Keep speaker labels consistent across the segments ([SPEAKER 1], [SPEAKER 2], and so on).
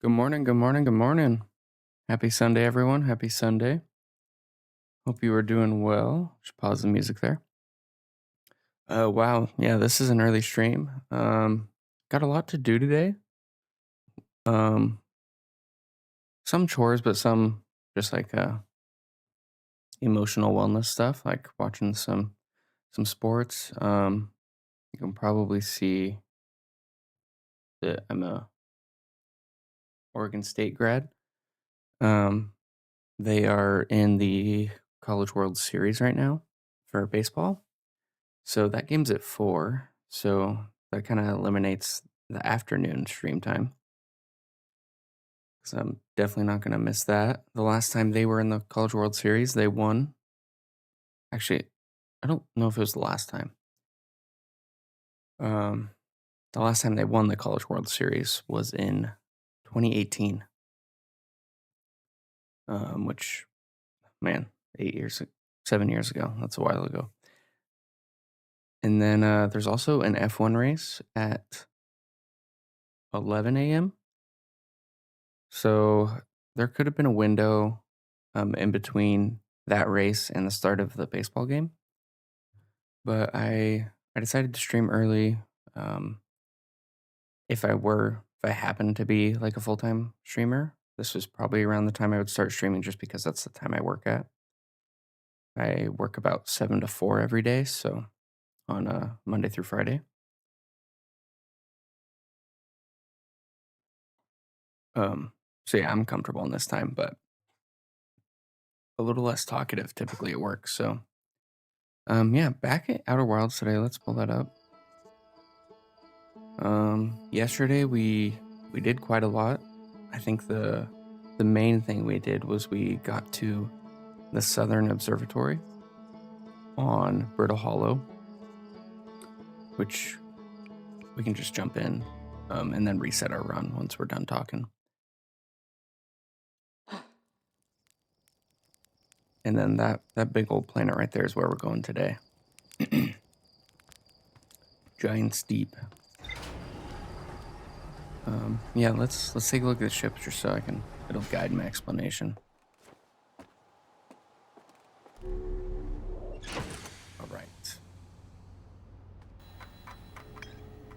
[SPEAKER 1] Good morning, good morning, good morning. Happy Sunday, everyone. Happy Sunday. Hope you are doing well. Just pause the music there. Wow. Yeah, this is an early stream. Got a lot to do today. Um, some chores, but some just like emotional wellness stuff, like watching some sports. You can probably see that I'm a Oregon State grad. Um, they are in the College World Series right now for baseball. So that game's at 4, so that kinda eliminates the afternoon stream time. So 'cause I'm definitely not gonna miss that. The last time they were in the College World Series, they won. Actually, I don't know if it was the last time. Um, the last time they won the College World Series was in 2018, which, man, 8 years 7 years ago, that's a while ago. And then, there's also an F1 race at 11 a.m. So there could have been a window in between that race and the start of the baseball game, but I decided to stream early. Um, if I happened to be like a full time streamer, this was probably around the time I would start streaming, just because that's the time I work at. I work about 7 to 4 every day, so on Monday through Friday. Um, so yeah, I'm comfortable in this time, but a little less talkative typically at work. So yeah, back at Outer Wilds today. Let's pull that up. Yesterday we did quite a lot. I think the main thing we did was we got to the Southern Observatory on Brittle Hollow, which we can just jump in and then reset our run once we're done talking. And then that big old planet right there is where we're going today. Giant Steep. Yeah, let's take a look at the ship just so it'll guide my explanation. All right.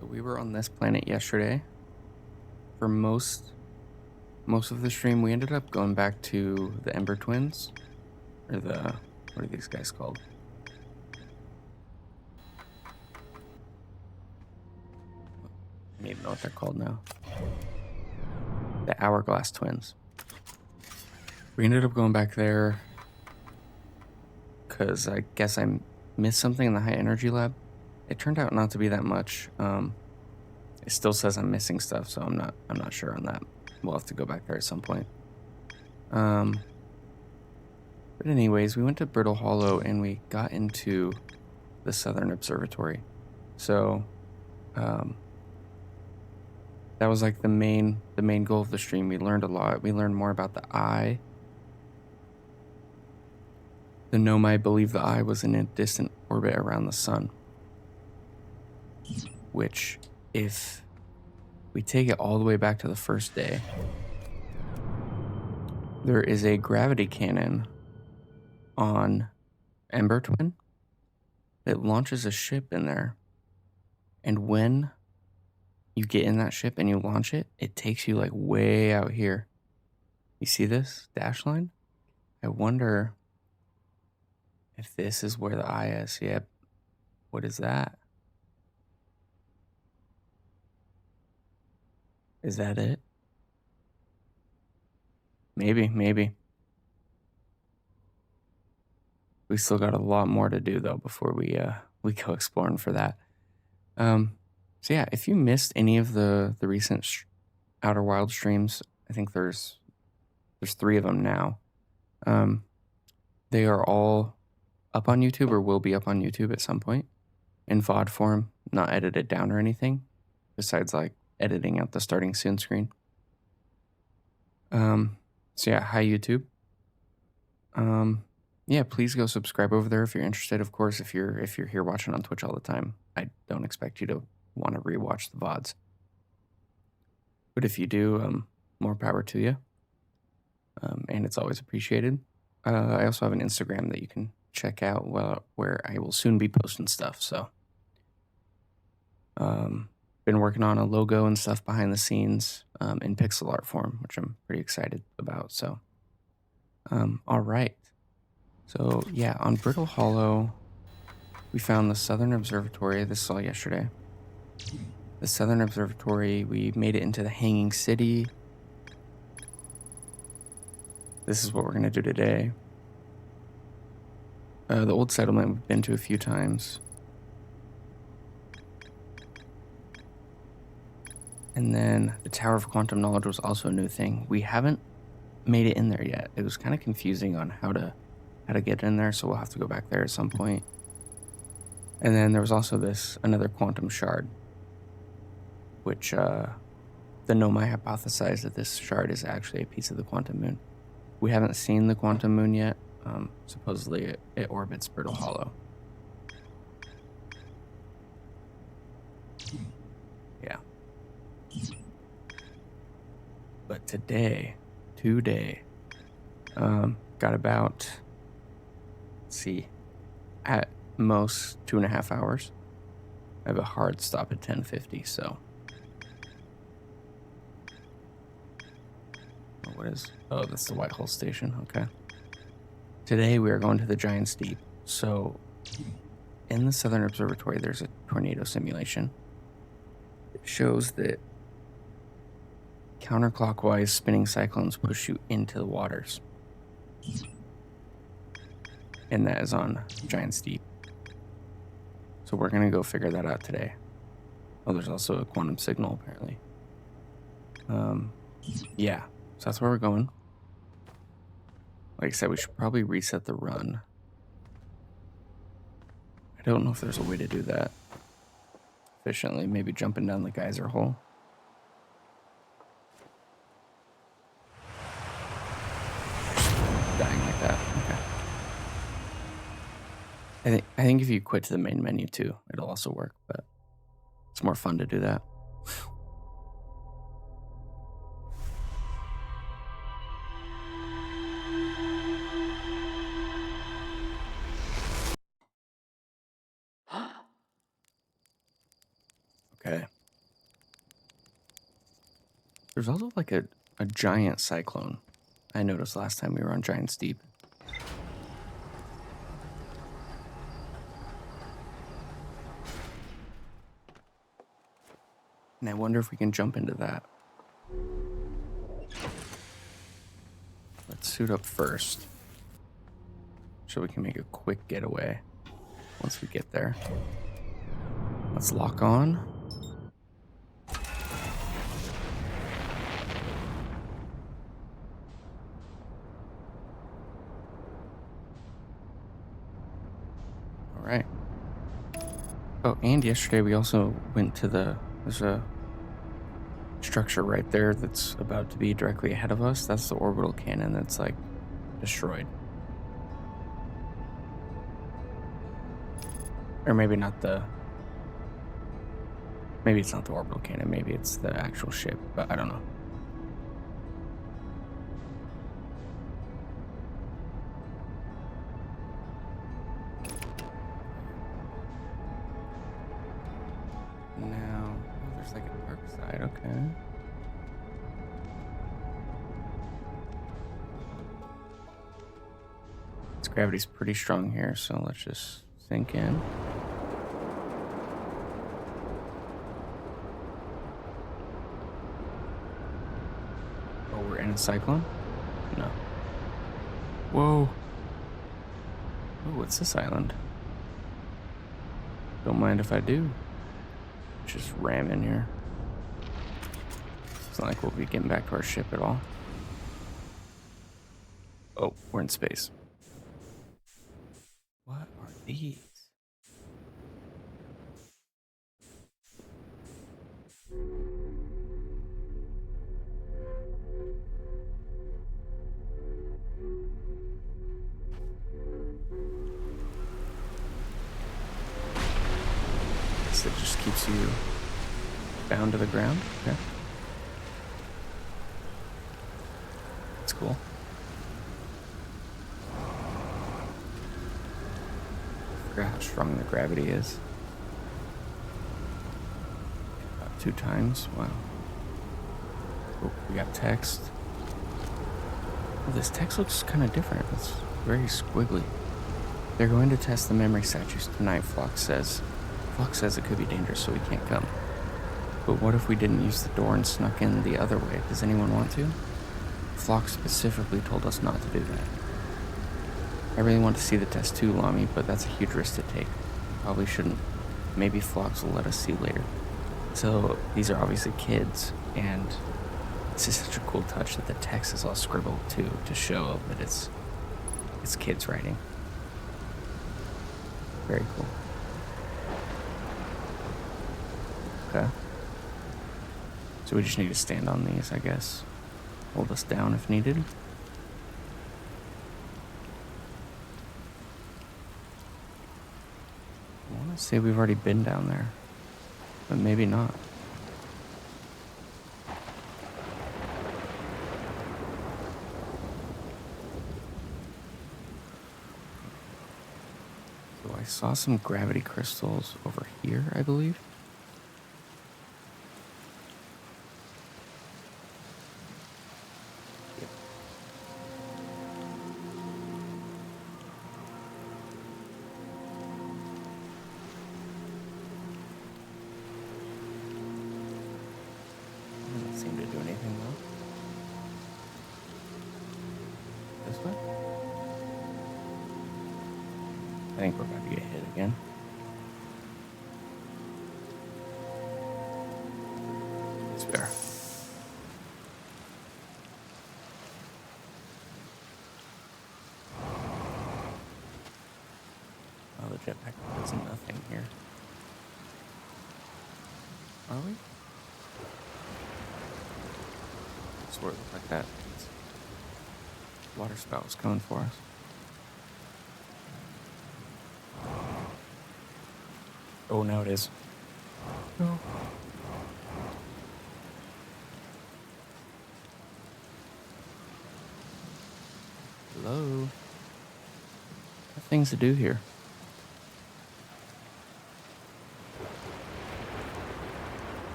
[SPEAKER 1] So we were on this planet yesterday. For most of the stream, we ended up going back to the Ember Twins, or what are these guys called? I don't even know what they're called now. The Hourglass Twins. We ended up going back there because I guess I missed something in the high energy lab. It turned out not to be that much. It still says I'm missing stuff, so I'm not sure on that. We'll have to go back there at some point. But anyways, we went to Brittle Hollow and we got into the Southern Observatory. So that was like the main goal of the stream. We learned a lot. We learned more about the eye. The Nomai believed the eye was in a distant orbit around the sun, which, if we take it all the way back to the first day, there is a gravity cannon on Ember Twin. It launches a ship in there, and when you get in that ship and you launch it, it takes you like way out here. You see this dash line? I wonder if this is where the eye is. Yep. What is that? Is that it? Maybe. We still got a lot more to do though before we go exploring for that. So yeah, if you missed any of the recent Outer Wild streams, I think there's 3 of them now. They are all up on YouTube or will be up on YouTube at some point in VOD form, not edited down or anything, besides like editing out the starting soon screen. So yeah, hi YouTube. Yeah, please go subscribe over there if you're interested. Of course, if you're here watching on Twitch all the time, I don't expect you to want to rewatch the VODs. But if you do, more power to you. And it's always appreciated. I also have an Instagram that you can check out where I will soon be posting stuff. So, been working on a logo and stuff behind the scenes in pixel art form, which I'm pretty excited about. So, all right. So, yeah, on Brittle Hollow, we found the Southern Observatory. This is all yesterday. The Southern Observatory, we made it into the Hanging City. This is what we're going to do today. The old settlement we've been to a few times. And then the Tower of Quantum Knowledge was also a new thing. We haven't made it in there yet. It was kind of confusing on how to get in there, so we'll have to go back there at some point. And then there was also another quantum shard, which the Nomai hypothesized that this shard is actually a piece of the quantum moon. We haven't seen the quantum moon yet. Supposedly it orbits Brittle Hollow. Yeah. But today, got about, at most 2.5 hours. I have a hard stop at 10:50, so. Oh, that's the Whitehall Station, okay. Today we are going to the Giant's Deep. So, in the Southern Observatory, there's a tornado simulation. It shows that counterclockwise spinning cyclones push you into the waters. And that is on Giant's Deep. So we're going to go figure that out today. Oh, there's also a quantum signal, apparently. Yeah, so that's where we're going. Like I said, we should probably reset the run. I don't know if there's a way to do that efficiently. Maybe jumping down the geyser hole. Dying like that. Okay. I think if you quit to the main menu too, it'll also work, but it's more fun to do that. Okay. There's also like a giant cyclone I noticed last time we were on Giant's Deep. And I wonder if we can jump into that. Let's suit up first, so we can make a quick getaway once we get there. Let's lock on. All right. Oh, and yesterday we also went to there's a structure right there that's about to be directly ahead of us. That's the orbital cannon that's like destroyed. Or maybe it's not the orbital cannon, maybe it's the actual ship, but I don't know. Now, there's like a dark side, okay. This gravity's pretty strong here, so let's just sink in. Oh, we're in a cyclone? No. Whoa. Oh, what's this island? Don't mind if I do. Just ram in here. It's not like we'll be getting back to our ship at all. Oh, we're in space. What are these? It just keeps you bound to the ground. Okay. cool. I forgot how strong the gravity is. About 2 times. Wow. Oh, we got text. Oh, this text looks kind of different. It's very squiggly. They're going to test the memory statues tonight, Flock says. Flock says it could be dangerous, so we can't come. But what if we didn't use the door and snuck in the other way? Does anyone want to? Flock specifically told us not to do that. I really want to see the test too, Lamy, but that's a huge risk to take. Probably shouldn't. Maybe Flocks will let us see later. So these are obviously kids, and this is such a cool touch that the text is all scribbled too, to show that it's kids writing. Very cool. Okay. So we just need to stand on these, I guess. Hold us down if needed. I want to say we've already been down there, but maybe not. So I saw some gravity crystals over here, I believe. Doesn't seem to do anything though. This way? I think we're about to get hit again. Yes, we are. Oh, the jetpack does nothing here. Are we? I swear it looked like that. Water spout was coming for us. Oh, now it is. No. Hello? What things to do here?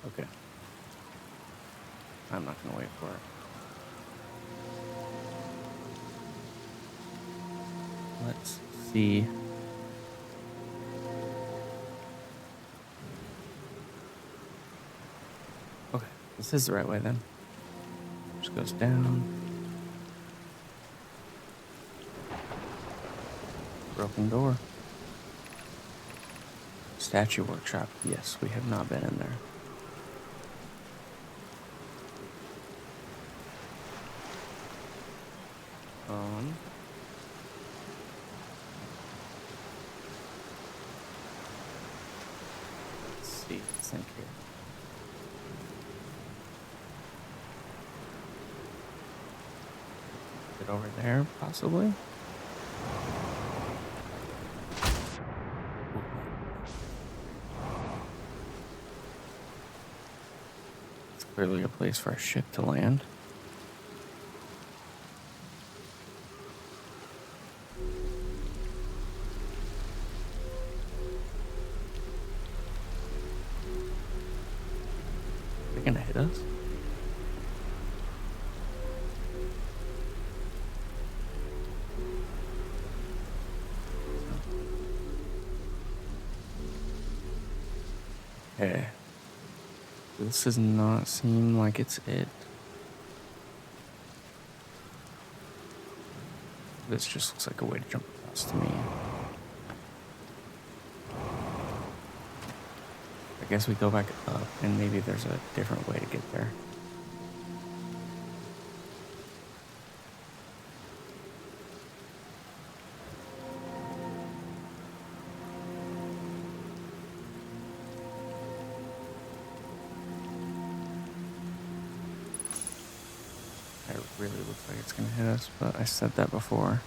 [SPEAKER 1] Okay. I'm not gonna wait for it. Let's see. Okay, this is the right way then. Just goes down. Broken door. Statue workshop. Yes, we have not been in there. Let's see. Let's think here. Is it over there, possibly? It's clearly a place for a ship to land. Are they gonna hit us? Okay. This does not seem like it's it. This just looks like a way to jump across to me. I guess we go back up and maybe there's a different way to get there. It really looks like it's gonna hit us, but I said that before.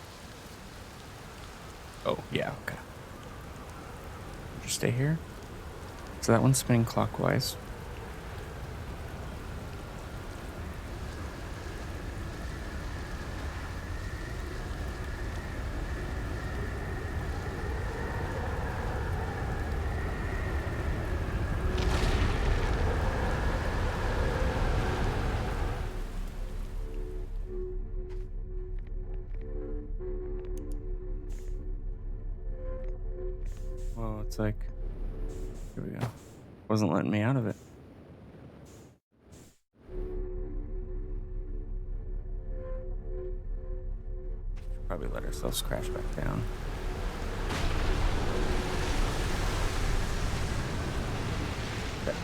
[SPEAKER 1] Oh, yeah, okay. Just stay here. So that one's spinning clockwise. it's like, here we go. Wasn't letting me out of it. Should probably let ourselves crash back down. Okay.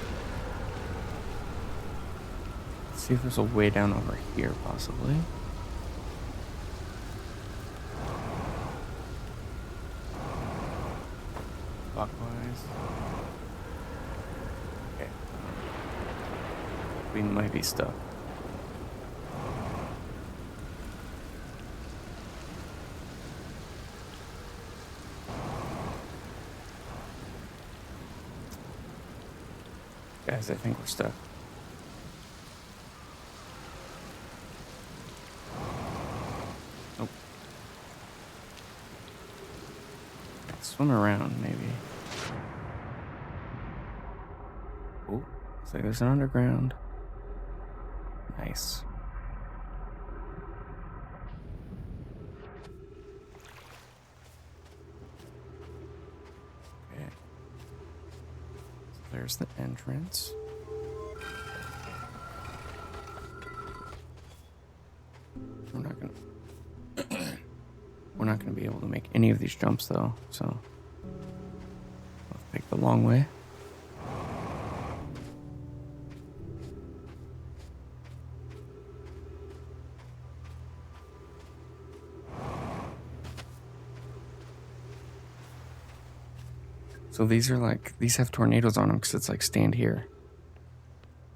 [SPEAKER 1] Let's see if there's a way down over here, possibly. Clockwise. Okay. We might be stuck. Guys, I think we're stuck. Nope. Swim around, maybe. Oh, looks like there's an underground. Nice. Okay. So there's the entrance. We're not gonna be able to make any of these jumps though, so we'll take the long way. So these have tornadoes on them because it's like stand here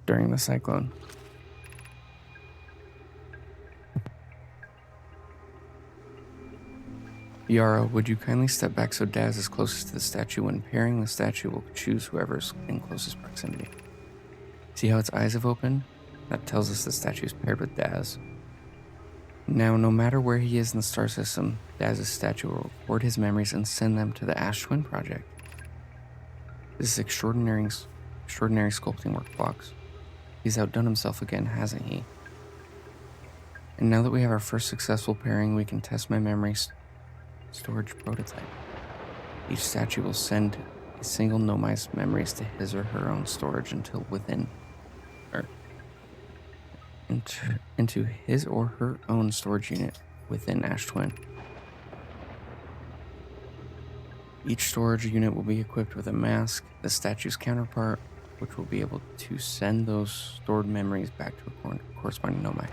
[SPEAKER 1] during the cyclone. Yara, would you kindly step back so Daz is closest to the statue? When pairing, the statue will choose whoever's in closest proximity. See how its eyes have opened? That tells us the statue is paired with Daz. Now, no matter where he is in the star system, Daz's statue will record his memories and send them to the Ash Twin Project. This is extraordinary sculpting work, Fox. He's outdone himself again, hasn't he? And now that we have our first successful pairing, we can test my memory storage prototype. Each statue will send a single Nomai's memories to his or her own storage into his or her own storage unit within Ash Twin. Each storage unit will be equipped with a mask, the statue's counterpart, which will be able to send those stored memories back to a corresponding Nomai.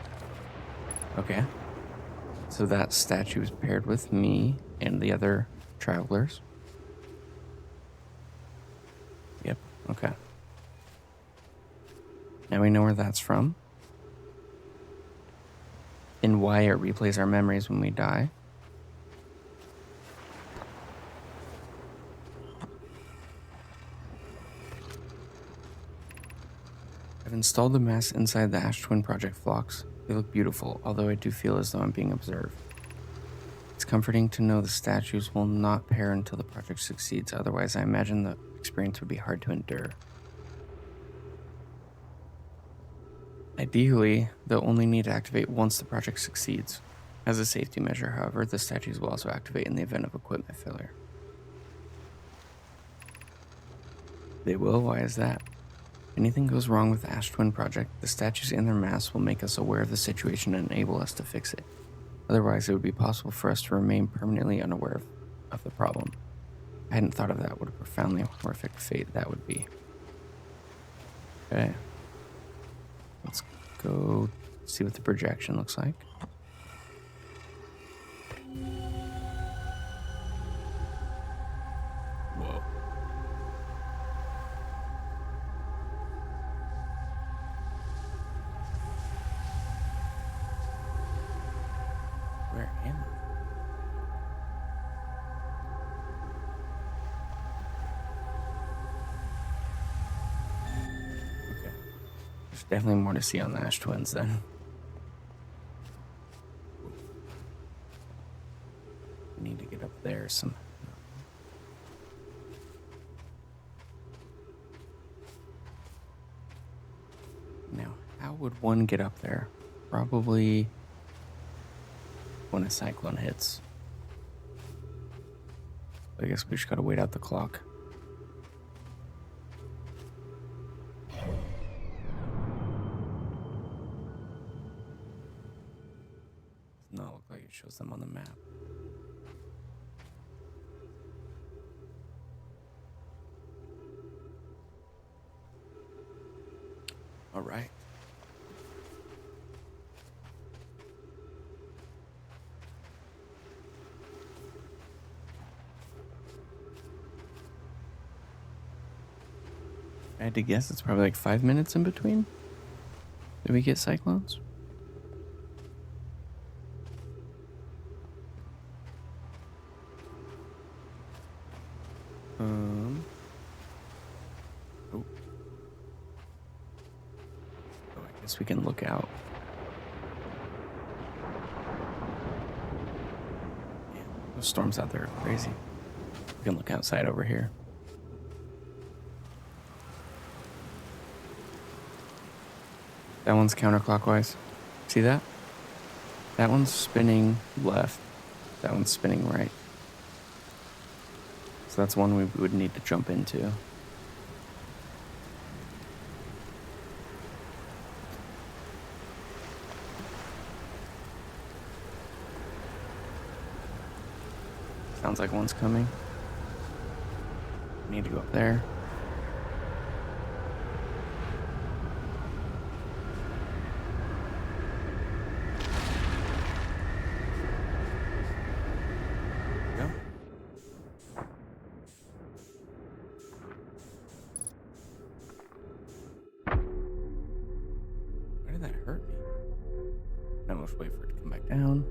[SPEAKER 1] Okay. So that statue is paired with me and the other travelers. Yep, okay. Now we know where that's from. And why it replays our memories when we die. I've installed the masks inside the Ash Twin Project Phlox. They look beautiful, although I do feel as though I'm being observed. It's comforting to know the statues will not pair until the project succeeds, otherwise I imagine the experience would be hard to endure. Ideally, they'll only need to activate once the project succeeds. As a safety measure, however, the statues will also activate in the event of equipment failure. They will? Why is that? If anything goes wrong with the Ash Twin Project, the statues and their masks will make us aware of the situation and enable us to fix it. Otherwise, it would be possible for us to remain permanently unaware of the problem. I hadn't thought of that. What a profoundly horrific fate that would be. Okay. Let's go see what the projection looks like. Whoa. Where am I? Okay. There's definitely more to see on the Ash Twins then. We need to get up there some. Now, how would one get up there? Probably when a cyclone hits. I guess we just gotta wait out the clock. It shows them on the map. All right. I had to guess it's probably like 5 minutes in between. Did we get cyclones? Oh. I guess we can look out. Yeah, those storms out there are crazy. We can look outside over here. That one's counterclockwise. See that? That one's spinning left. That one's spinning right. So that's one we would need to jump into. Sounds like one's coming. Need to go up there. That hurt me. Now let's wait for it to come back down.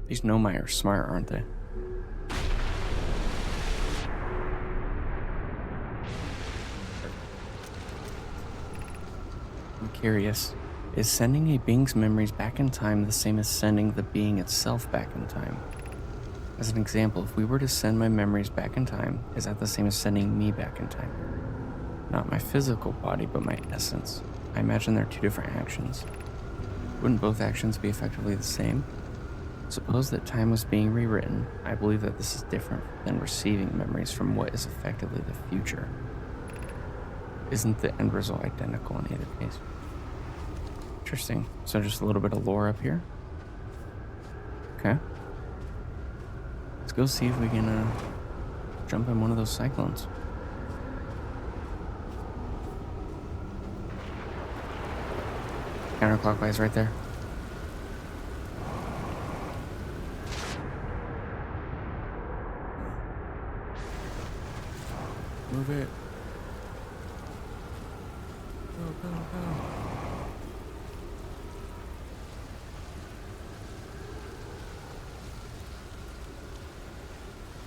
[SPEAKER 1] These Nomai are smart, aren't they? I'm curious. Is sending a being's memories back in time the same as sending the being itself back in time? As an example, if we were to send my memories back in time, is that the same as sending me back in time? Not my physical body, but my essence. I imagine they're two different actions. Wouldn't both actions be effectively the same? Suppose that time was being rewritten. I believe that this is different than receiving memories from what is effectively the future. Isn't the end result identical in either case? Interesting. So just a little bit of lore up here. Okay. Let's go see if we can jump in one of those cyclones. Counterclockwise right there. Move it. Go, go, go.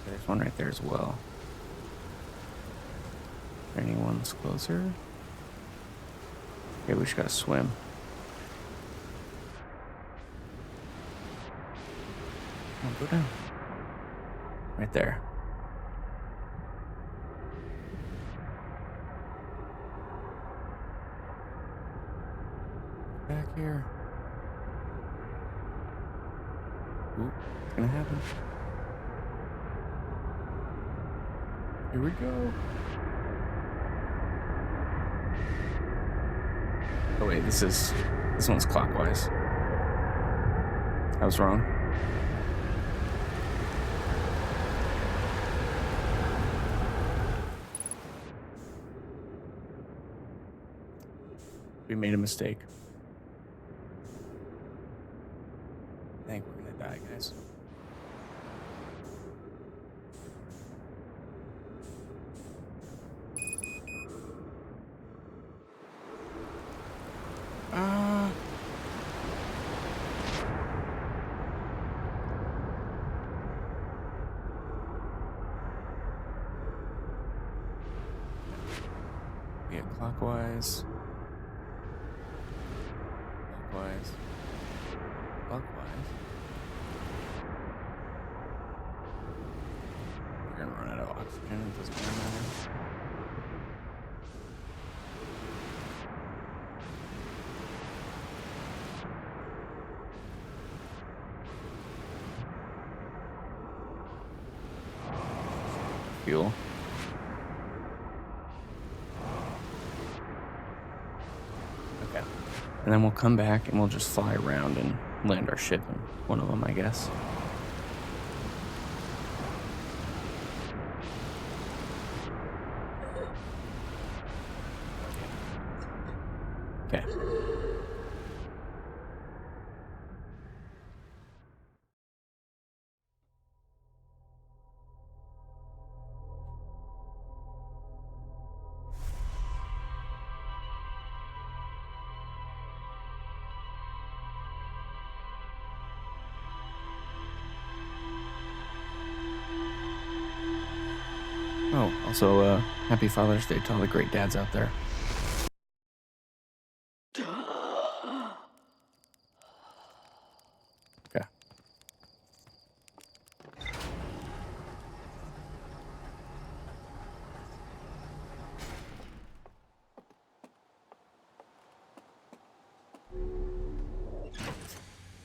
[SPEAKER 1] There's one right there as well. Anyone's closer? Okay, we just gotta swim. Oh, go down. Right there. Back here. Ooh, it's gonna happen. Here we go. Oh wait, this one's clockwise. I was wrong. We made a mistake. I think we're gonna die, guys. Yeah, clockwise. Clockwise. Clockwise. We're gonna run out of oxygen. It doesn't really matter. Fuel. And then we'll come back and we'll just fly around and land our ship in one of them, I guess. Okay. Oh, also, happy Father's Day to all the great dads out there. Okay.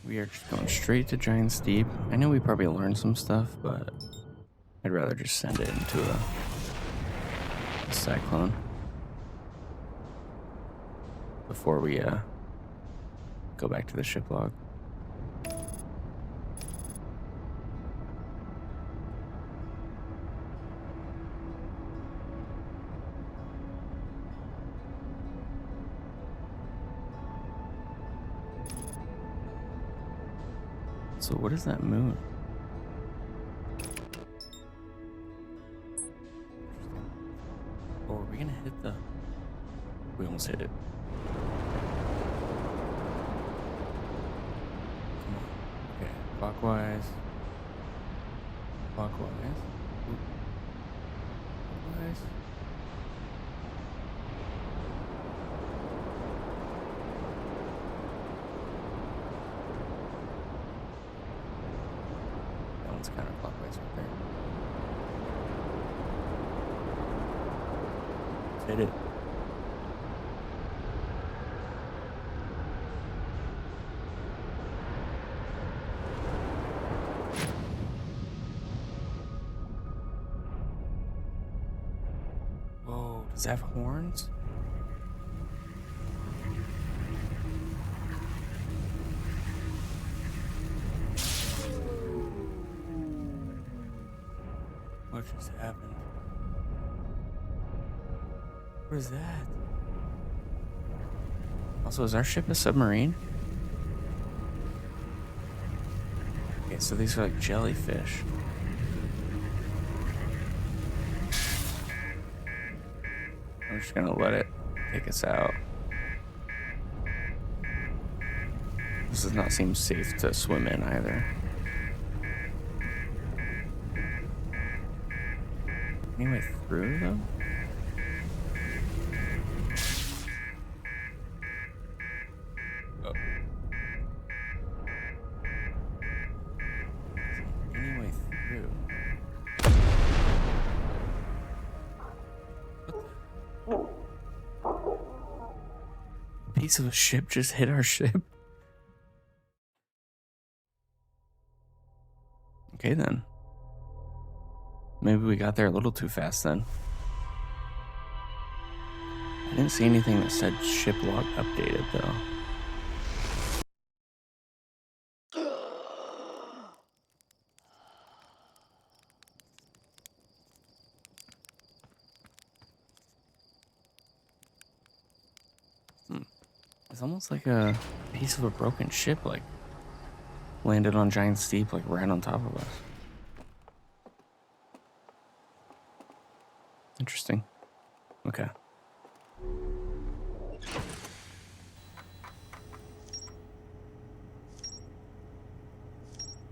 [SPEAKER 1] We are just going straight to Giant's Deep. I know we probably learned some stuff, but I'd rather just send it into a cyclone before we go back to the ship log. So what is that moon? Or are we gonna hit the... We almost hit it. Come on. Okay, clockwise. Clockwise. Oop. Clockwise. That one's counterclockwise right there. Let's hit it. Whoa, does it have horns? What just happened? What is that? Also, is our ship a submarine? Okay, so these are like jellyfish. I'm just gonna let it take us out. This does not seem safe to swim in either. Any way through though? Oh. Any way through? What the? A piece of a ship just hit our ship? Okay then. Maybe we got there a little too fast then. I didn't see anything that said ship log updated though. It's almost like a piece of a broken ship, like landed on Giant's Deep, like right on top of us. Interesting. Okay.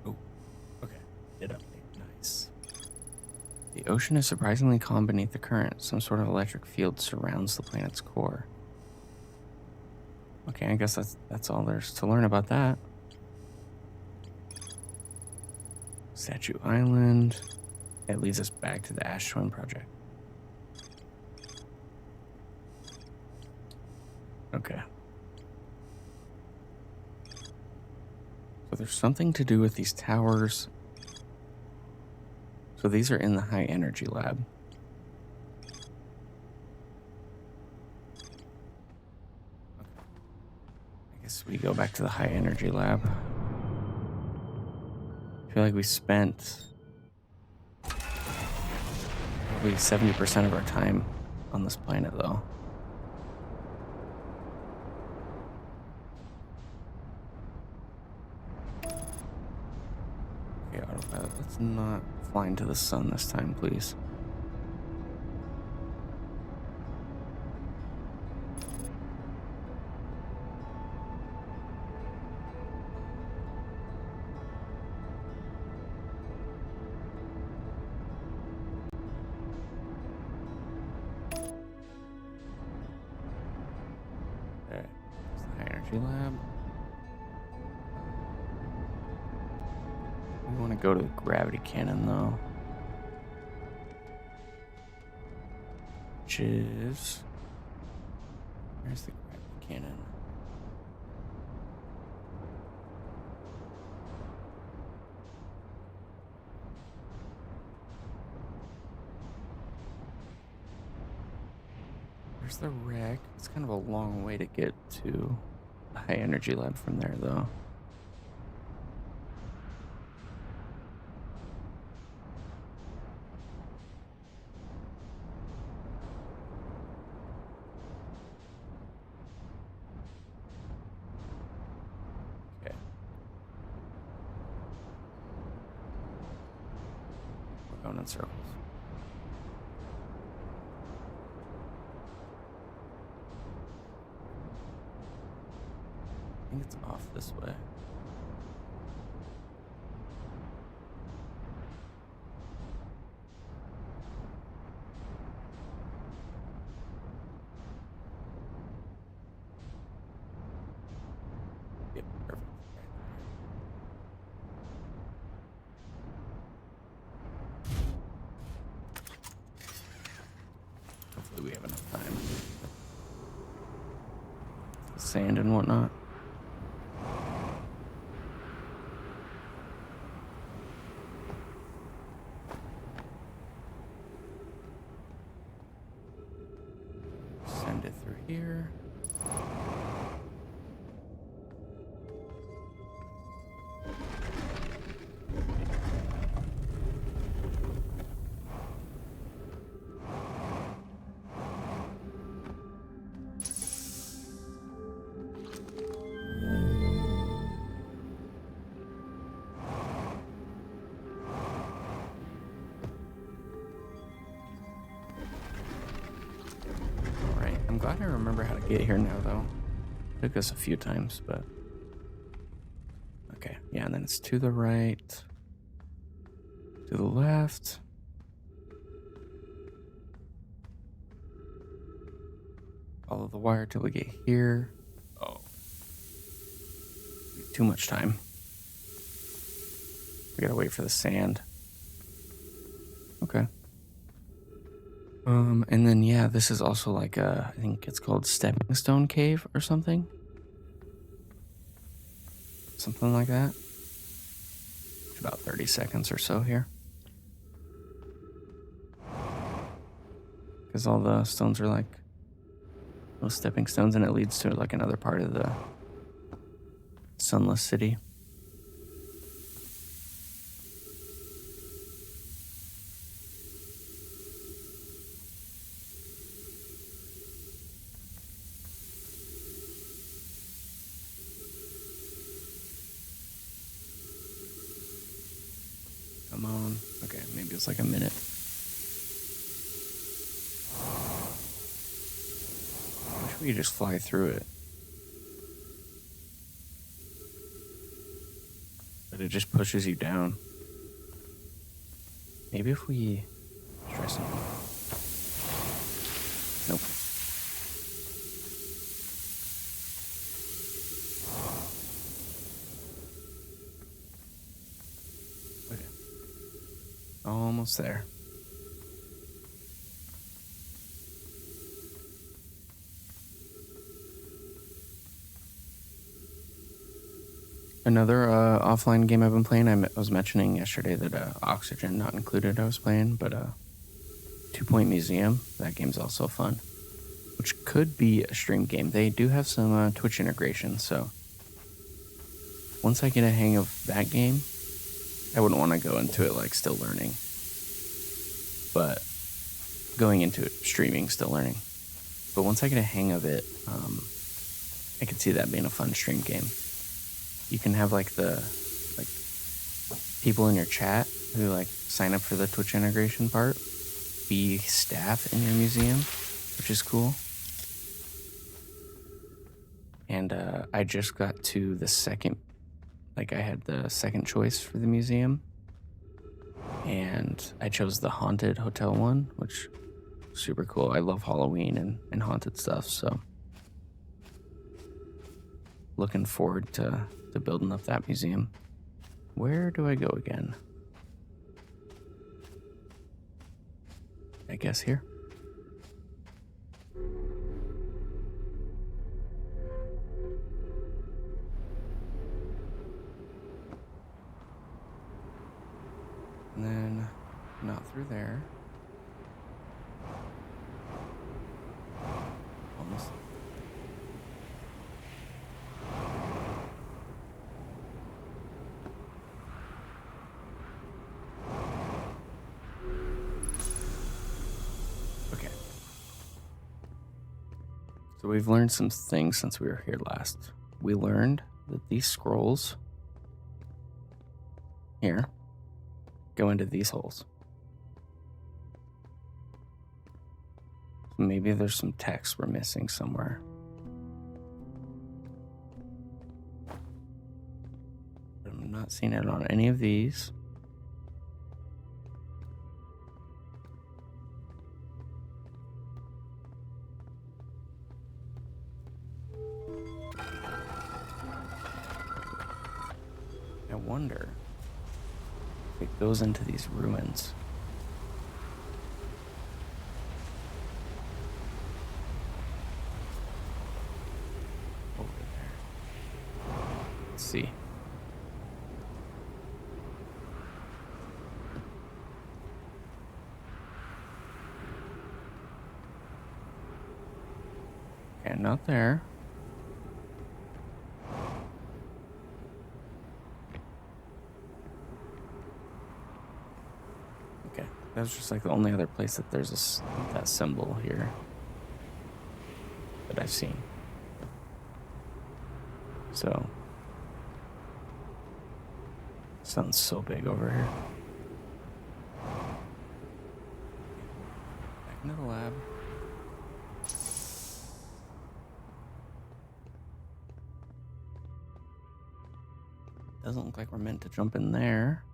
[SPEAKER 1] Oh, okay. Did update. Nice. The ocean is surprisingly calm beneath the current. Some sort of electric field surrounds the planet's core. Okay, I guess that's all there's to learn about that. Statue Island. It leads us back to the Ash Twin Project. Okay. So there's something to do with these towers. So these are in the high energy lab. guess we go back to the high energy lab. I feel like we spent probably 70% of our time on this planet, though. Okay, autopilot. Let's not fly into the sun this time, please. Okay, there's the high energy lab. We want to go to the gravity cannon, though. Which is... Where's the gravity cannon? There's the wreck. It's kind of a long way to get to the high energy lab from there, though. Okay. We're going in circles. I think it's off this way. Yep, perfect. Hopefully we have enough time. Sand and whatnot. Send it through here. I'm glad I remember how to get here now, though. Took us a few times, but... Okay, yeah, and then it's to the right. To the left. Follow the wire till we get here. Oh. Too much time. We gotta wait for the sand. Okay. And then, yeah, this is also like I think it's called Stepping Stone Cave or something. Something like that. About 30 seconds or so here. Because all the stones are like those stepping stones, and it leads to like another part of the sunless city. Come on. Okay, maybe it's like a minute. I wish we could just fly through it. But it just pushes you down. Maybe if we try something. Nope. Okay. Almost there. Another offline game I've been playing, I was mentioning yesterday that Oxygen not included I was playing, but 2 Point Museum, that game's also fun, which could be a stream game. They do have some Twitch integration, so once I get a hang of that game, I wouldn't want to go into it like still learning. But going into it, streaming, still learning. But once I get a hang of it, I can see that being a fun stream game. You can have like people in your chat who like sign up for the Twitch integration part be staff in your museum, which is cool. And I just got to the second, I had the second choice for the museum. And I chose the haunted hotel one, which is super cool. I love Halloween and haunted stuff, so looking forward to building up that museum. Where do I go again? I guess here. And then not through there. Almost. Okay. So we've learned some things since we were here last. We learned that these scrolls here go into these holes. Maybe there's some text we're missing somewhere. I'm not seeing it on any of these. I wonder if it goes into these ruins. Over there. Let's see. Okay, not there. Okay, that was just like the only other place that there's that symbol here that I've seen. So, sounds so big over here. Back into the lab. Doesn't look like we're meant to jump in there.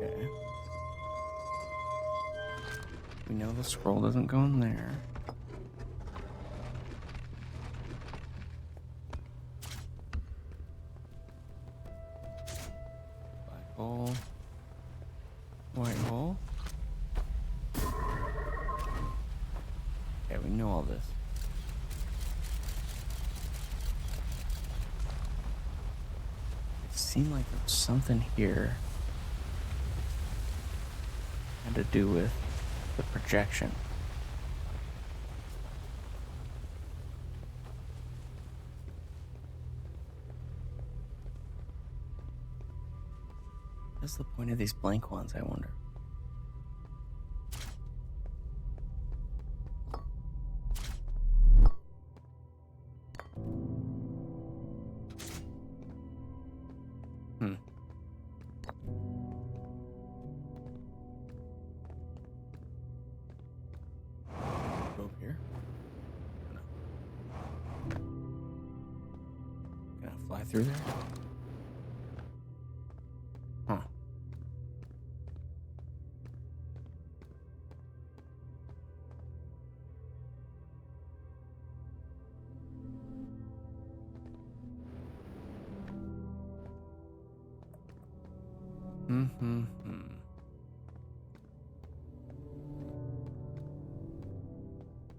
[SPEAKER 1] Okay. We know the scroll doesn't go in there. Black hole. White hole. Okay, we know all this. It seemed like there was something here had to do with the projection. What's the point of these blank ones, I wonder? Go up here? No. Can I fly through there? Huh.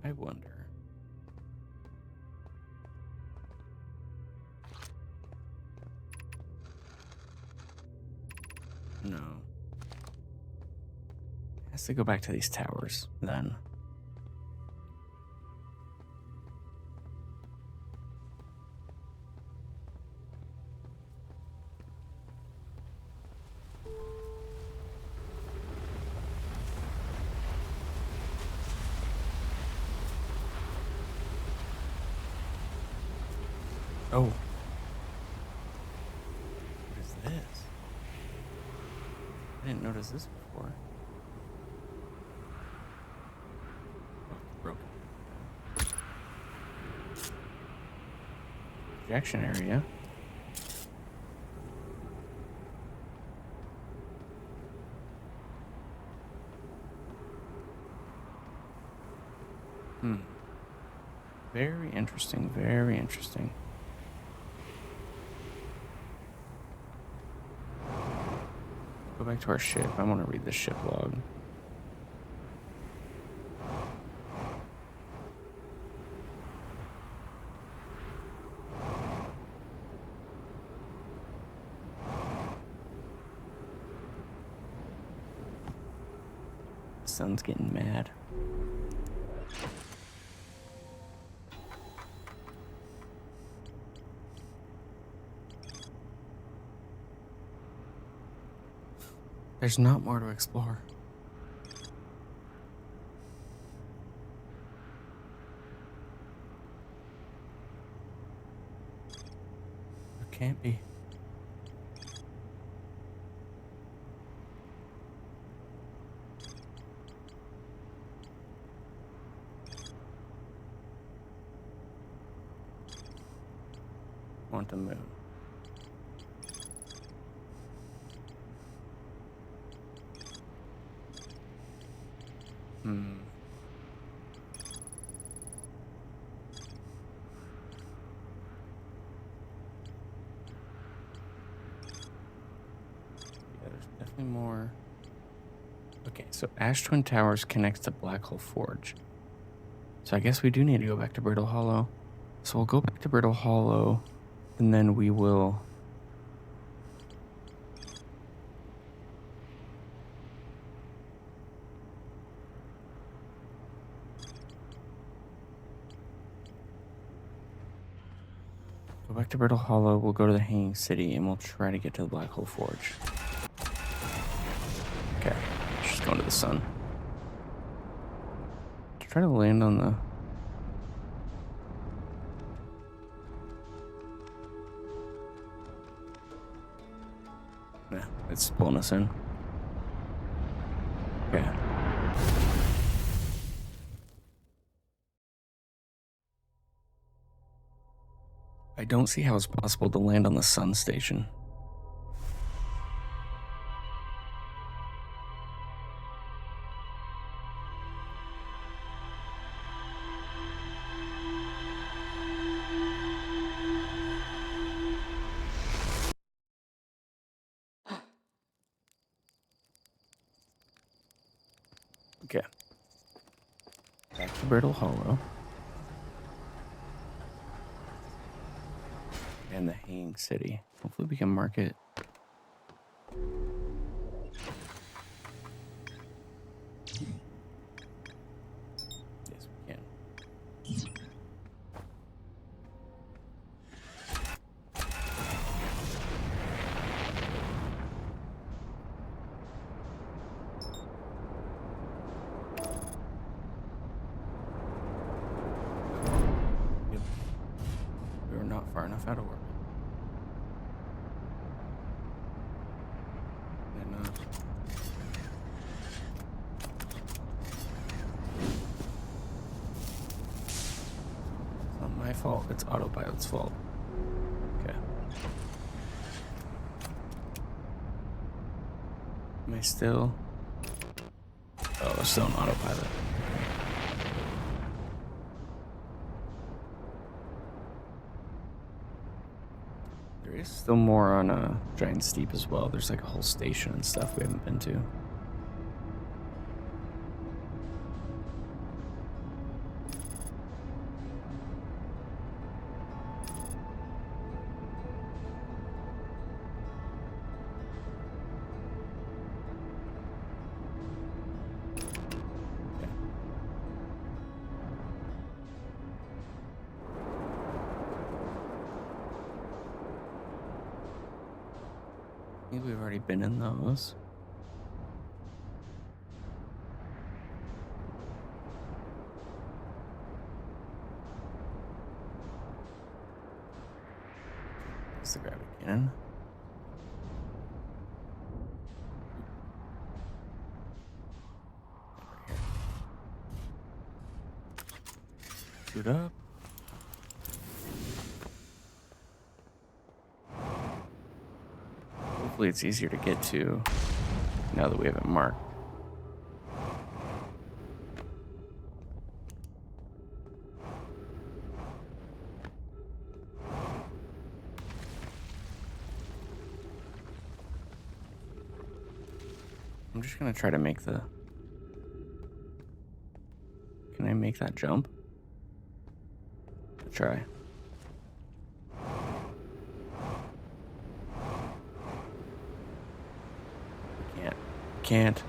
[SPEAKER 1] I wonder. No. Has to go back to these towers then. Oh. What is this? I didn't notice this before. Oh, it's broken. Projection area. Very interesting, very interesting. Go back to our ship. I want to read the ship log. The sun's getting mad. There's not more to explore. There can't be. Quantum moon. Yeah, there's definitely more. Okay, so Ash Twin Towers connects to Black Hole Forge. So I guess we do need to go back to Brittle Hollow. So we'll go back to Brittle Hollow, and then we will... Go back to Brittle Hollow, we'll go to the Hanging City, and we'll try to get to the Black Hole Forge. Okay, just going to the sun. Try to land on the... Nah, it's pulling us in. Okay. I don't see how it's possible to land on the sun station. Okay. Back to Brittle Hollow. And the Hanging City. Hopefully we can mark it. Yes, we can. Yep. We were not far enough out of orbit. My fault. It's autopilot's fault. Okay. Am I still? Oh, it's still on autopilot. There is still more on Giant Steep as well. There's like a whole station and stuff we haven't been to. think we've already been in those. There's the gravity cannon. Right here. Shoot up. Hopefully it's easier to get to now that we have it marked. I'm just gonna try to make the... Can I make that jump? I'll try. Can't.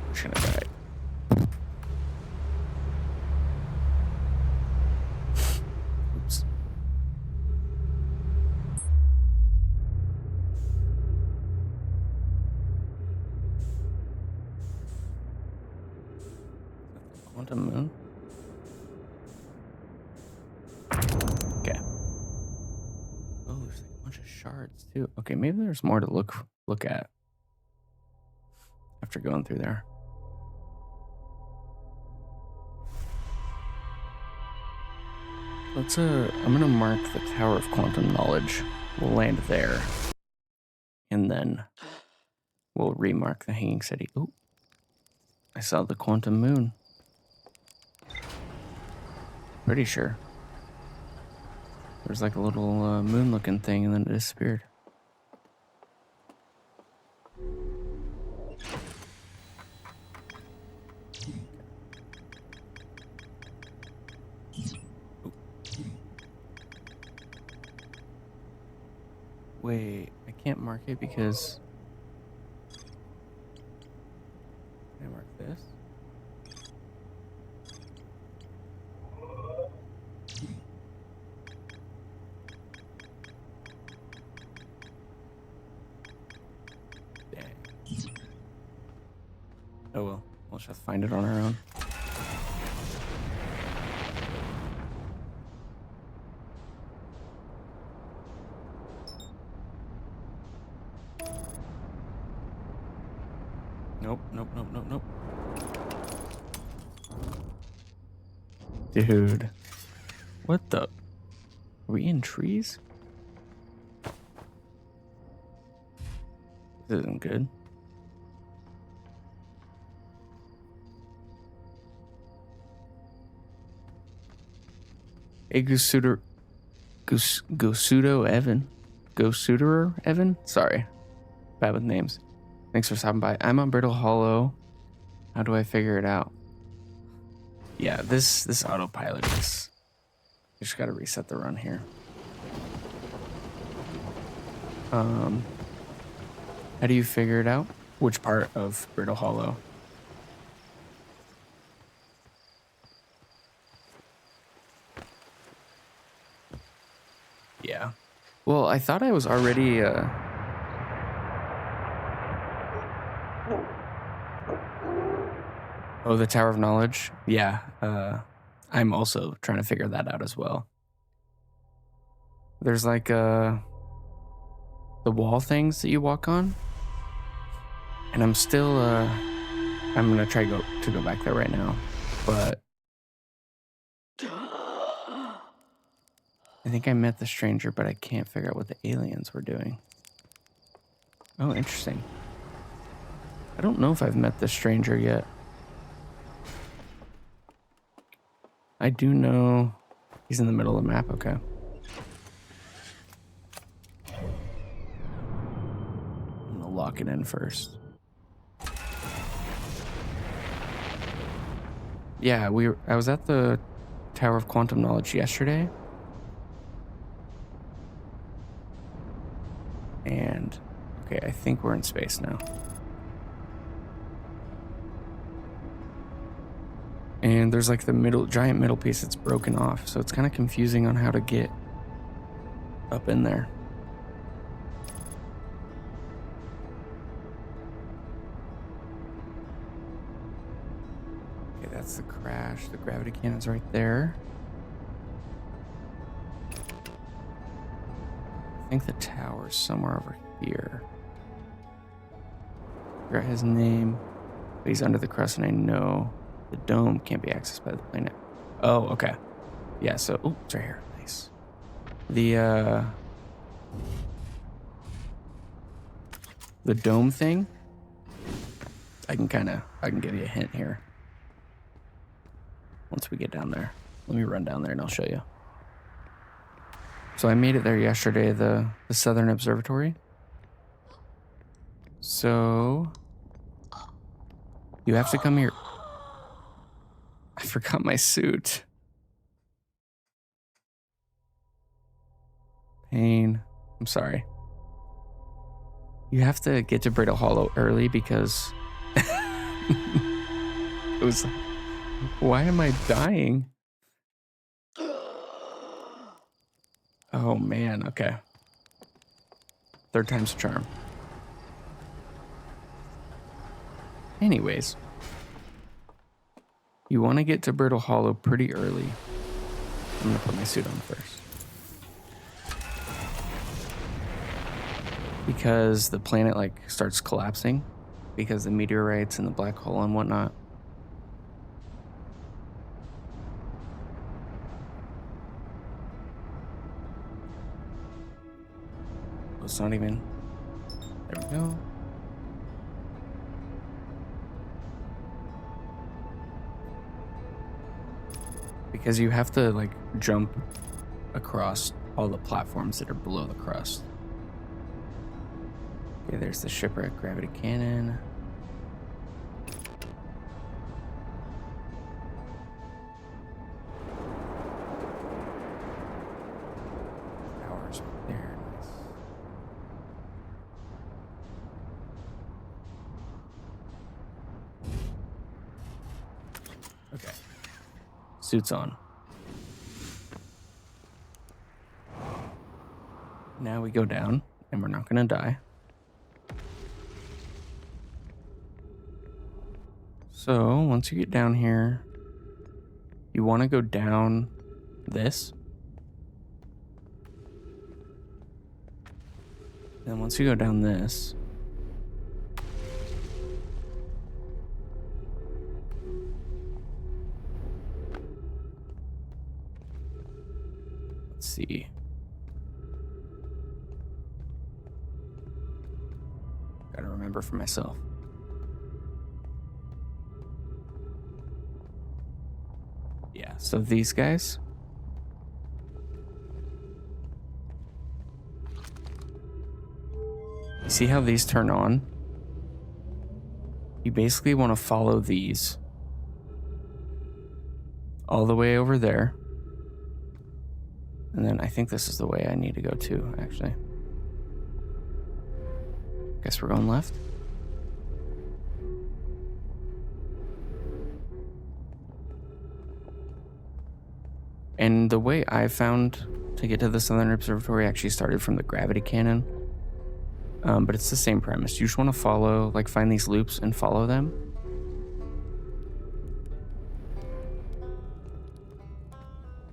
[SPEAKER 1] I'm just gonna die. Oops. Quantum moon? Okay. Oh, there's like a bunch of shards too. Okay, maybe there's more to look at after going through there. Let's I'm gonna mark the Tower of Quantum Knowledge. We'll land there. And then we'll remark the Hanging City. Oh, I saw the quantum moon. Pretty sure. There's like a little moon looking thing and then it disappeared. Wait, I can't mark it because... Can I mark this? Dang. Oh well, we'll just have to find it on our own. Nope. Dude. What the? Are we in trees? This isn't good. Hey, Gosuder Evan? Sorry. Bad with names. Thanks for stopping by. I'm on Brittle Hollow. How do I figure it out? Yeah, this autopilot is... I just gotta reset the run here. How do you figure it out? Which part of Brittle Hollow? Yeah. Well, I thought I was already... Oh, the Tower of Knowledge? Yeah. I'm also trying to figure that out as well. There's like the wall things that you walk on. And I'm still I'm gonna try to go back there right now. But I think I met the stranger, but I can't figure out what the aliens were doing. Oh, interesting. I don't know if I've met the stranger yet. I do know he's in the middle of the map, okay. I'm gonna lock it in first. Yeah, I was at the Tower of Quantum Knowledge yesterday. And, okay, I think we're in space now. And there's like the giant middle piece that's broken off. So it's kind of confusing on how to get up in there. That's the crash. The gravity cannon's right there. I think the tower's somewhere over here. Forgot his name, but he's under the crust, and I know the dome can't be accessed by the planet. Oh, okay. Yeah, so, oh, it's right here. Nice. The dome thing, I can give you a hint here. Once we get down there. Let me run down there and I'll show you. So I made it there yesterday, the Southern Observatory. So you have to come here. I forgot my suit. Pain. I'm sorry. You have to get to Brittle Hollow early because it was. Why am I dying? Oh man, okay. Third time's a charm. Anyways, you want to get to Brittle Hollow pretty early. I'm gonna put my suit on first. Because the planet starts collapsing because the meteorites and the black hole and whatnot. It's not even. There we go. Because you have to jump across all the platforms that are below the crust. Okay, there's the shipwreck gravity cannon. Towers right there. Nice. Okay. Suits on. Now we go down, and we're not gonna die. So once you get down here, you want to go down this. And once you go down this, let's see. Gotta remember for myself. Yeah, so these guys. You see how these turn on? You basically want to follow these all the way over there. And then I think this is the way I need to go too, actually. Guess we're going left. And the way I found to get to the Southern Observatory actually started from the gravity cannon. But it's the same premise. You just want to follow, find these loops and follow them.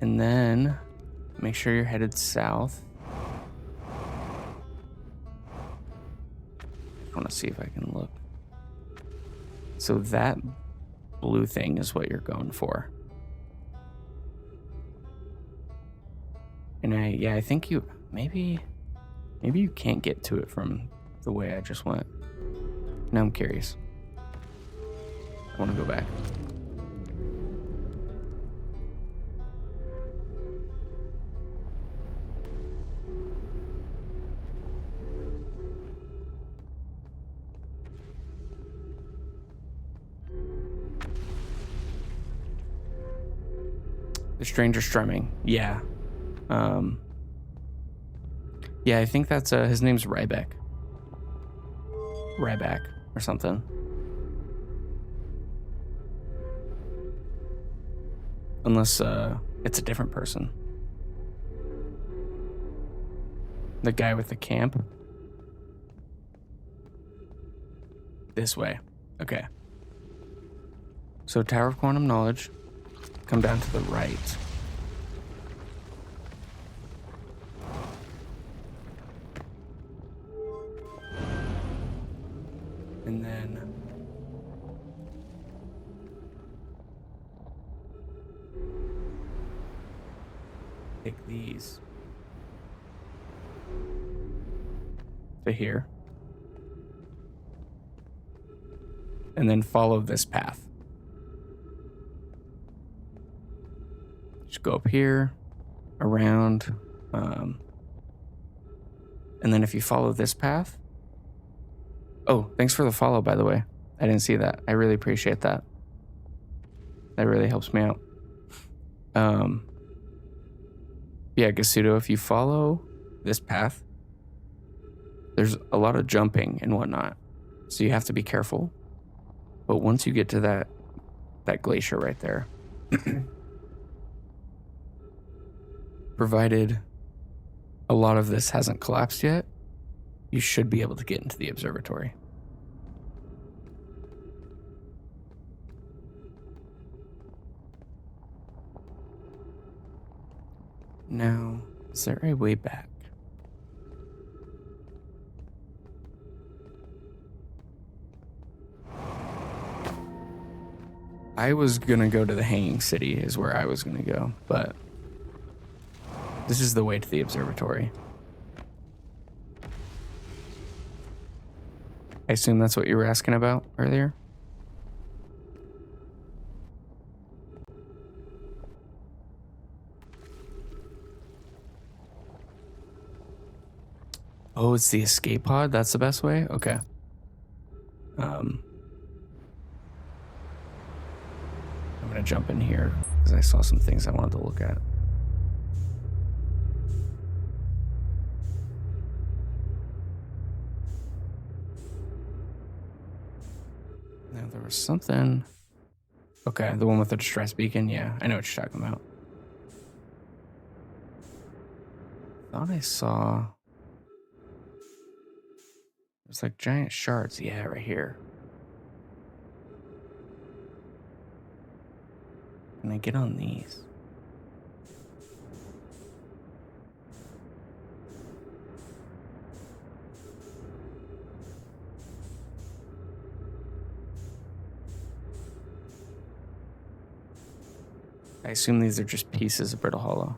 [SPEAKER 1] And then make sure you're headed south. I want to see if I can look. So that blue thing is what you're going for. And I think maybe you can't get to it from the way I just went. Now I'm curious. I want to go back. The stranger strumming. Yeah. Yeah, I think that's his name's Ryback or something. Unless it's a different person. The guy with the camp. This way. Okay. So Tower of Quantum Knowledge, come down to the right. And then take these to here. And then follow this path. Just go up here, around, and then if you follow this path. Oh, thanks for the follow, by the way. I didn't see that. I really appreciate that. That really helps me out. Yeah, Gasudo, if you follow this path, there's a lot of jumping and whatnot, so you have to be careful. But once you get to that glacier right there, provided a lot of this hasn't collapsed yet, you should be able to get into the observatory. Now, is there a way back? I was gonna go to the Hanging City is where I was gonna go, but this is the way to the observatory. I assume that's what you were asking about earlier? Oh, it's the escape pod? That's the best way? Okay. I'm gonna jump in here because I saw some things I wanted to look at. Now there was something. Okay, the one with the distress beacon. Yeah, I know what you're talking about. Thought I saw. It's like giant shards. Yeah, right here. Can I get on these? I assume these are just pieces of Brittle Hollow.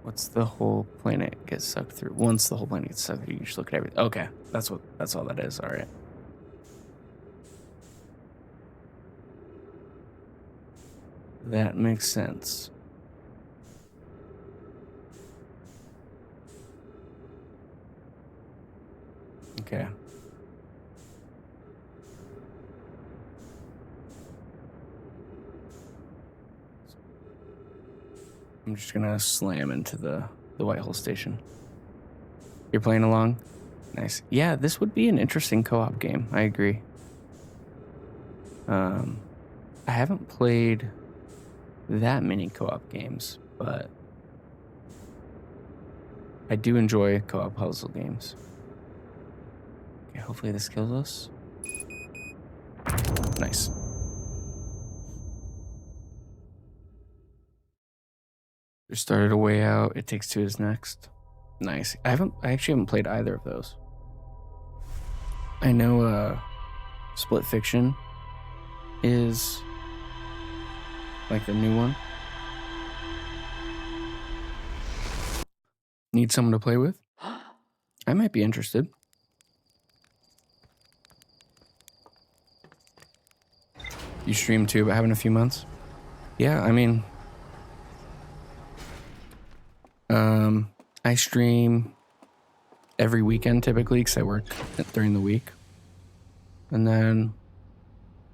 [SPEAKER 1] What's the whole planet get sucked through? Once the whole planet gets sucked through, you just look at everything. Okay, that's all that is. All right. That makes sense. Okay. I'm just gonna slam into the Whitehole station. You're playing along? Nice. Yeah, this would be an interesting co-op game. I agree. I haven't played that many co-op games, but I do enjoy co-op puzzle games. Okay, hopefully this kills us. Nice. We started a way out. It Takes Two is next. Nice. I actually haven't played either of those. I know Split Fiction is like the new one. Need someone to play with? I might be interested. You stream too, but having a few months? Yeah, I mean, I stream every weekend typically because I work during the week. And then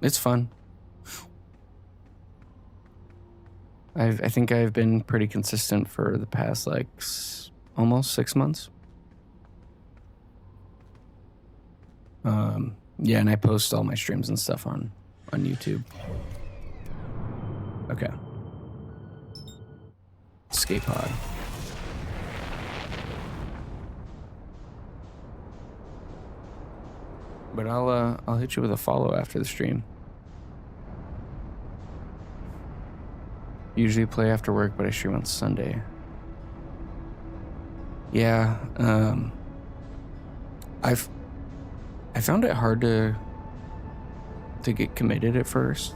[SPEAKER 1] it's fun. I think I've been pretty consistent for the past like almost 6 months. Yeah, and I post all my streams and stuff on YouTube. Okay. Escape pod. but I'll hit you with a follow after the stream. Usually play after work, but I stream on Sunday. Yeah, I found it hard to get committed at first.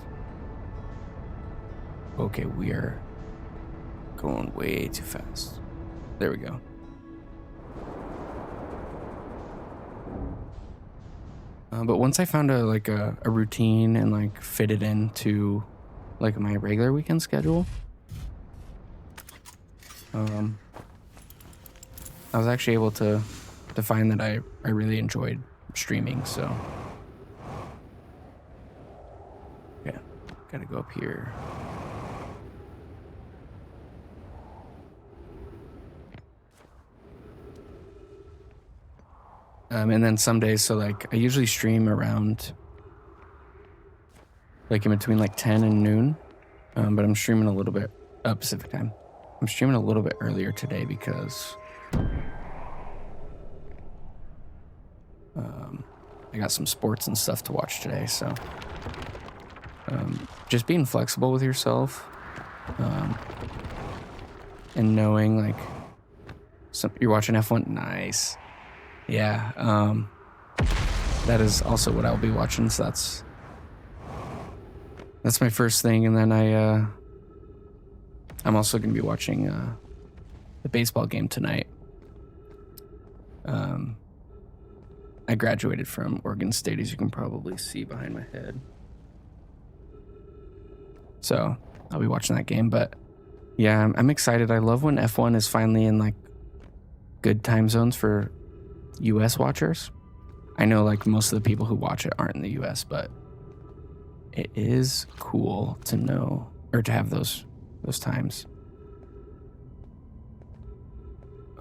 [SPEAKER 1] Okay, we are going way too fast. There we go. But once I found a routine and like fit it into like my regular weekend schedule, I was actually able to find that I really enjoyed streaming. So yeah, gotta go up here. And then some days, so like I usually stream around like in between like 10 and noon, but I'm streaming a little bit Pacific time. I'm streaming a little bit earlier today because I got some sports and stuff to watch today. So just being flexible with yourself, and knowing like you're watching F1, nice. Yeah, that is also what I'll be watching. So that's my first thing, and then I'm also gonna be watching the baseball game tonight. I graduated from Oregon State, as you can probably see behind my head. So I'll be watching that game. But yeah, I'm excited. I love when F1 is finally in like good time zones for US watchers. I know like most of the people who watch it aren't in the US, but it is cool to know or to have those times.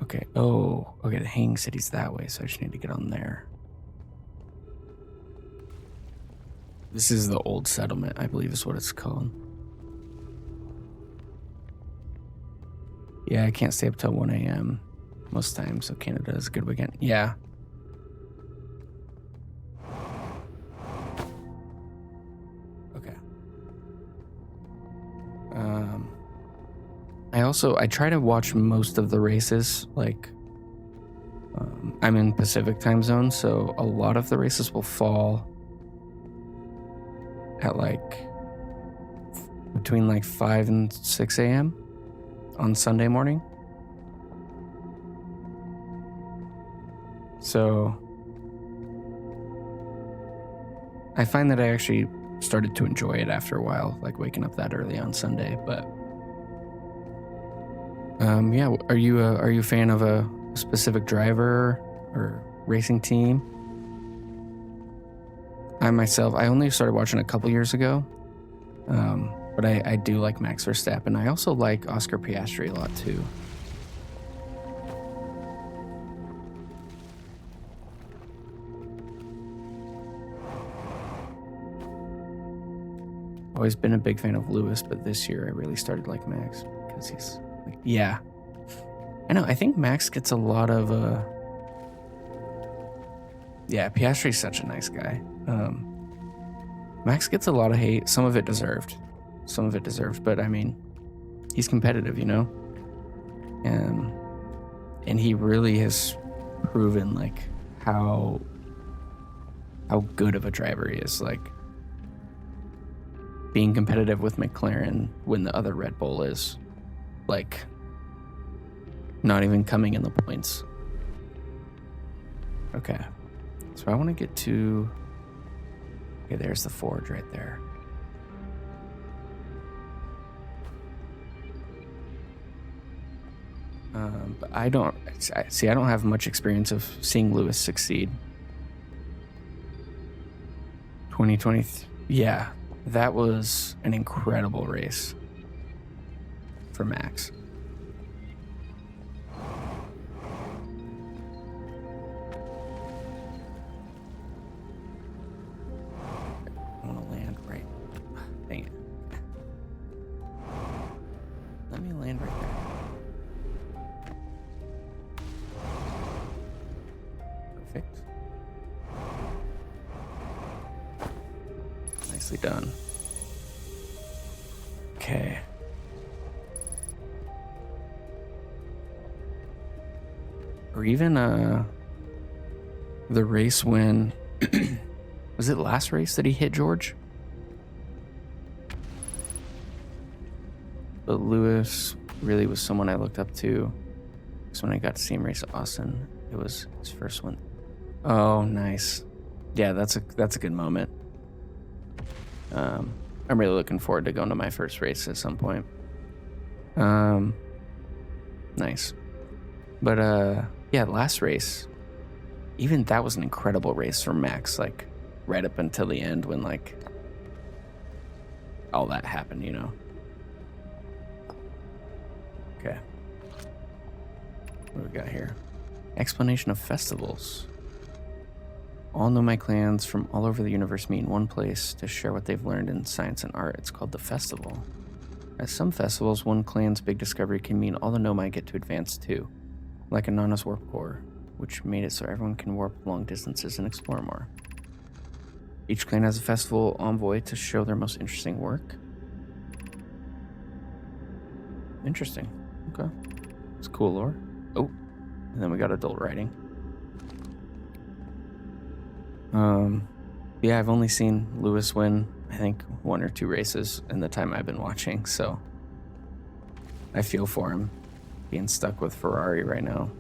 [SPEAKER 1] Okay. Oh, okay. The hanging city's that way, so I just need to get on there. This is the old settlement, I believe is what it's called. Yeah, I can't stay up till 1 a.m. most times, so Canada is a good weekend. Yeah. Okay. I try to watch most of the races. Like, I'm in Pacific time zone, so a lot of the races will fall at like between like 5 and 6 a.m. on Sunday morning. So I find that I actually started to enjoy it after a while, like waking up that early on Sunday. But yeah, are you a fan of a specific driver or racing team? I only started watching a couple years ago, but I do like Max Verstappen. I also like Oscar Piastri a lot too. Always been a big fan of Lewis, but this year I really started like Max because he's like, yeah. I know, I think Max gets a lot of yeah, Piastri's such a nice guy. Max gets a lot of hate, some of it deserved, but I mean, he's competitive, you know? And he really has proven like how good of a driver he is, like being competitive with McLaren when the other Red Bull is like not even coming in the points. Okay, so I want to get to, okay, there's the forge right there. But I don't have much experience of seeing Lewis succeed. 2020, yeah, that was an incredible race for Max. I want to land right. Dang it. Let me land right there. Perfect. Nicely done. Okay. Or even the race when was it last race that he hit George? But Lewis really was someone I looked up to. Because when I got to see him race Austin, it was his first one. Oh, nice. Yeah, that's a good moment. I'm really looking forward to going to my first race at some point. Nice. But yeah, last race, even that was an incredible race for Max, like right up until the end when like all that happened, you know. Okay. What do we got here? Explanation of festivals. All nomai clans from all over the universe meet in one place to share what they've learned in science and art. It's called the festival. At some festivals, one clan's big discovery can mean all the nomai get to advance too, like Anana's warp core, which made it so everyone can warp long distances and explore more. Each clan has a festival envoy to show their most interesting work. Interesting. Okay. It's cool lore. Oh, and then we got adult writing. Yeah, I've only seen Lewis win, I think, 1 or 2 races in the time I've been watching, so I feel for him being stuck with Ferrari right now.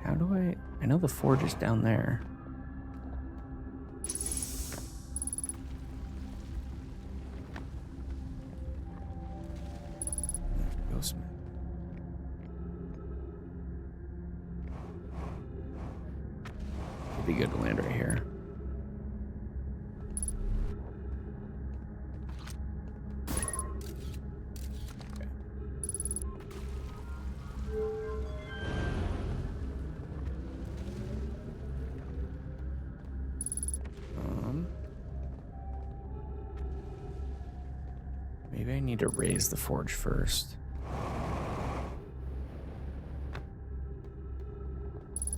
[SPEAKER 1] How do I know the forge is down there. Ghost man. It'd be good to land right here. Maybe I need to raise the forge first.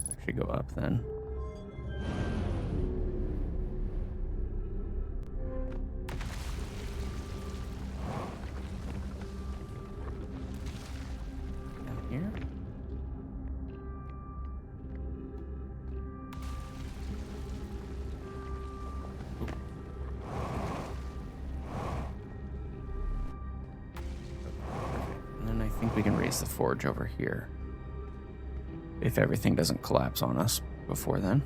[SPEAKER 1] I should go up then. Down here? I think we can raise the forge over here if everything doesn't collapse on us before then.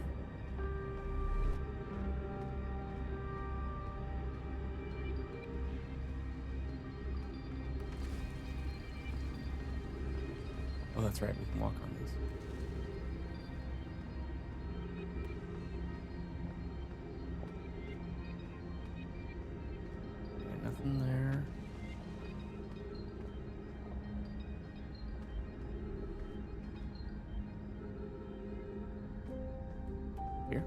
[SPEAKER 1] Oh, that's right, we can walk on these. Okay, nothing there. Here.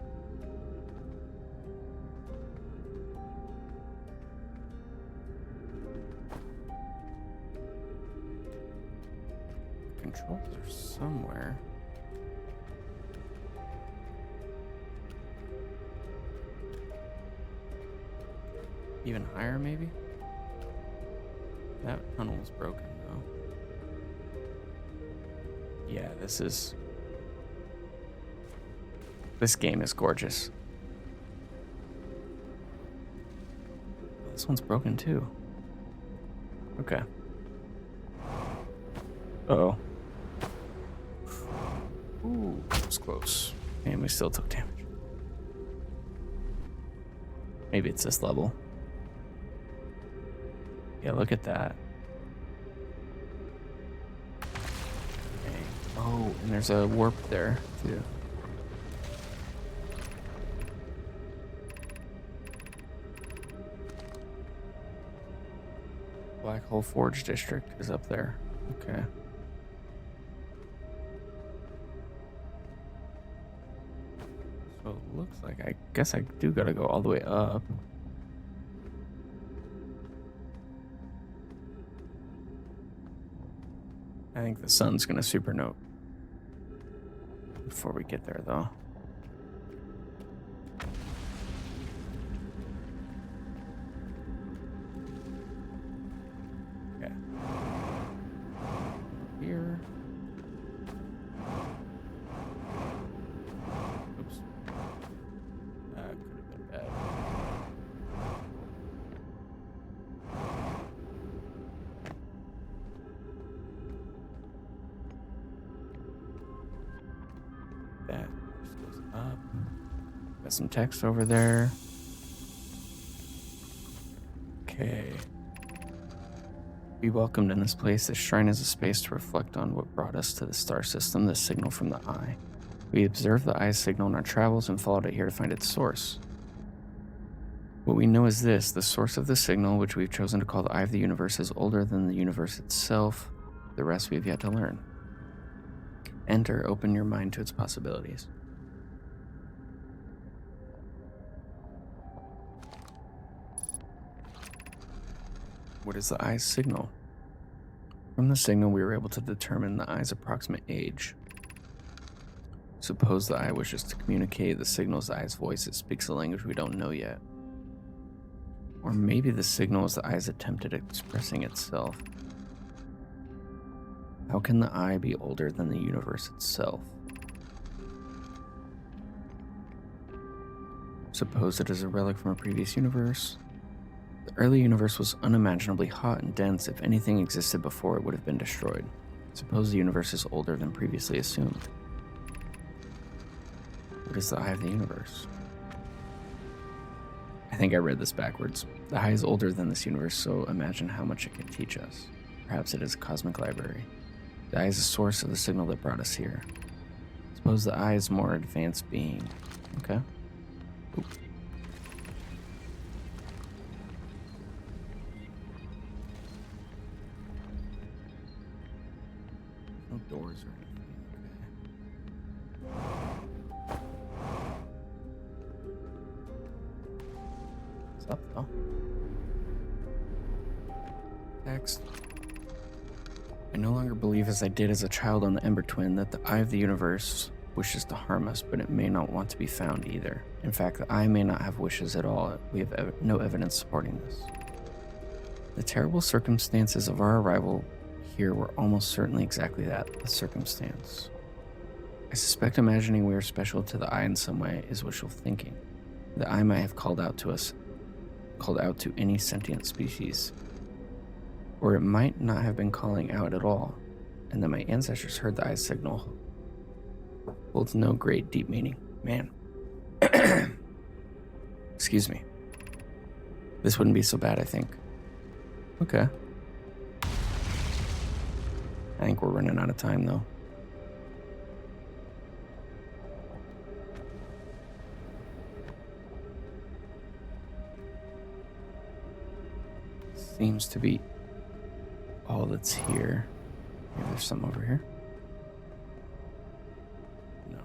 [SPEAKER 1] Controls are somewhere. Even higher, maybe? That tunnel is broken, though. Yeah, this game is gorgeous. This one's broken too. Okay. Uh-oh. Ooh, that was close. And we still took damage. Maybe it's this level. Yeah, look at that. Okay. Oh, and there's a warp there, too. Black Hole Forge District is up there. Okay. So it looks like I guess I do gotta go all the way up. I think the sun's gonna supernova before we get there, though. Got some text over there. Okay. Be welcomed in this place. This shrine is a space to reflect on what brought us to the star system, the signal from the eye. We observed the eye's signal in our travels and followed it here to find its source. What we know is this: the source of the signal, which we've chosen to call the eye of the universe, is older than the universe itself. The rest we have yet to learn. Enter, open your mind to its possibilities. What is the eye's signal? From the signal, we were able to determine the eye's approximate age. Suppose the eye wishes to communicate. The signal is the eye's voice. It speaks a language we don't know yet. Or maybe the signal is the eye's attempt at expressing itself. How can the eye be older than the universe itself? Suppose it is a relic from a previous universe. The early universe was unimaginably hot and dense. If anything existed before, it would have been destroyed. Suppose the universe is older than previously assumed. What is the eye of the universe? I think I read this backwards. The eye is older than this universe, so imagine how much it can teach us. Perhaps it is a cosmic library. The eye is the source of the signal that brought us here. Suppose the eye is a more advanced being. Okay. Oop. No doors or anything. Okay. What's up, though? Text. I no longer believe, as I did as a child on the Ember Twin, that the eye of the universe wishes to harm us, but it may not want to be found either. In fact, the eye may not have wishes at all. We have no evidence supporting this. The terrible circumstances of our arrival here were almost certainly exactly that, a circumstance. I suspect imagining we are special to the eye in some way is wishful thinking. The eye might have called out to any sentient species. Or it might not have been calling out at all, and that my ancestors heard the eye's signal holds no great deep meaning. Man. Excuse me. This wouldn't be so bad, I think. Okay. I think we're running out of time, though. Seems to be all that's here. Maybe there's some over here. No.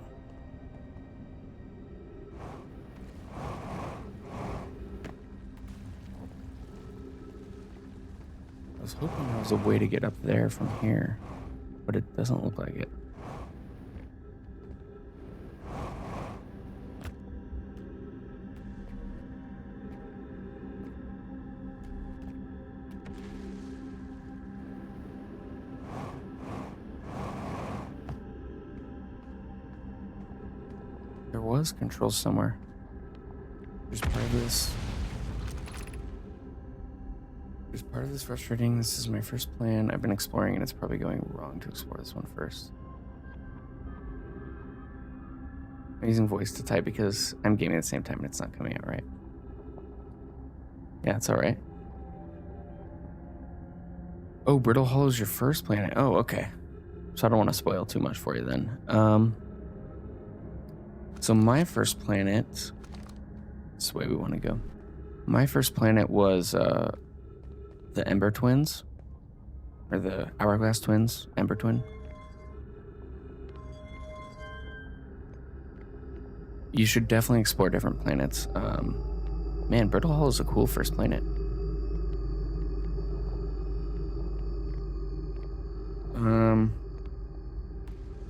[SPEAKER 1] I was hoping there was a way to get up there from here, but it doesn't look like it. There was control somewhere. There's part of this. There's part of this frustrating. This is my first plan. I've been exploring and it's probably going wrong to explore this one first. I'm using voice to type because I'm gaming at the same time and it's not coming out right. Yeah, it's alright. Oh, Brittle Hollow is your first planet. Oh, okay. So I don't want to spoil too much for you then. So my first planet, this is the way we want to go. My first planet was the Ember Twins, or the Hourglass Twins, Ember Twin. You should definitely explore different planets. Man, Brittle Hollow is a cool first planet.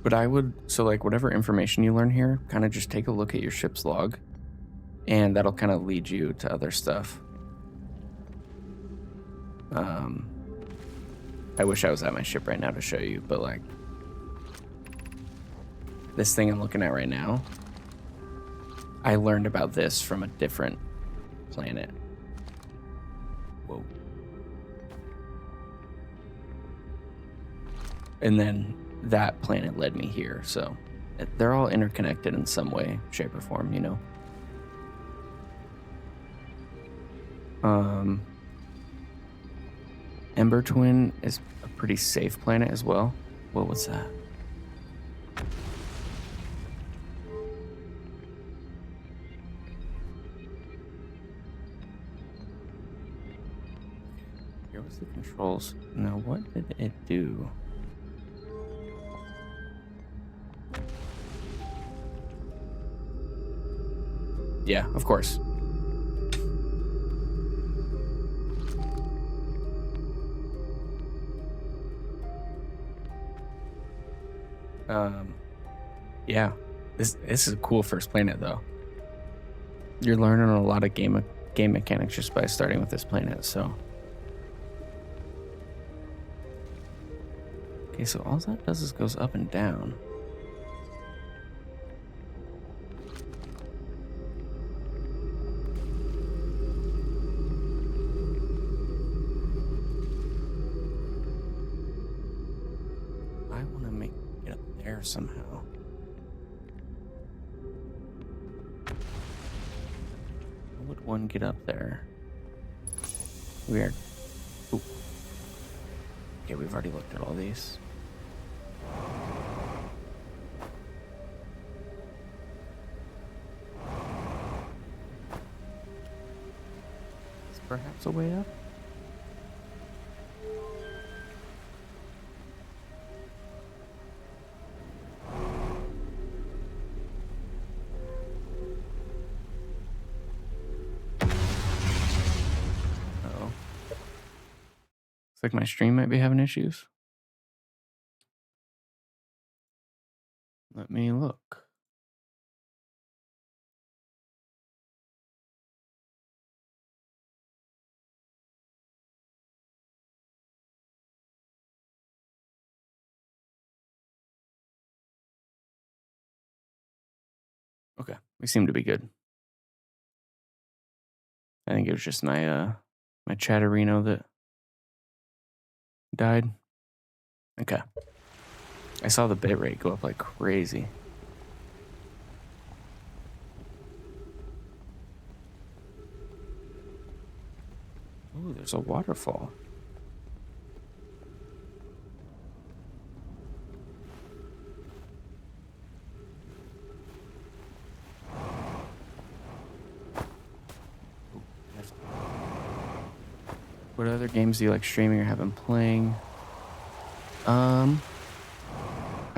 [SPEAKER 1] But I would, so like whatever information you learn here, kind of just take a look at your ship's log, and that'll kind of lead you to other stuff. I wish I was at my ship right now to show you, but like, this thing I'm looking at right now, I learned about this from a different planet. Whoa. And then that planet led me here, so they're all interconnected in some way, shape, or form, you know? Ember Twin is a pretty safe planet as well. What was that? Here was the controls. Now, what did it do? Yeah, of course. Yeah, this is a cool first planet though. You're learning a lot of game mechanics just by starting with this planet. So, okay, so all that does is goes up and down. I want to make it up there somehow. How would one get up there? Weird. Ooh. Okay, we've already looked at all these. Is perhaps a way up? Uh-oh. Looks like my stream might be having issues. Let me look. Okay, we seem to be good. I think it was just my my Chatterino that died. Okay. I saw the bitrate go up like crazy. Ooh, there's a waterfall. What other games do you like streaming or have been playing? I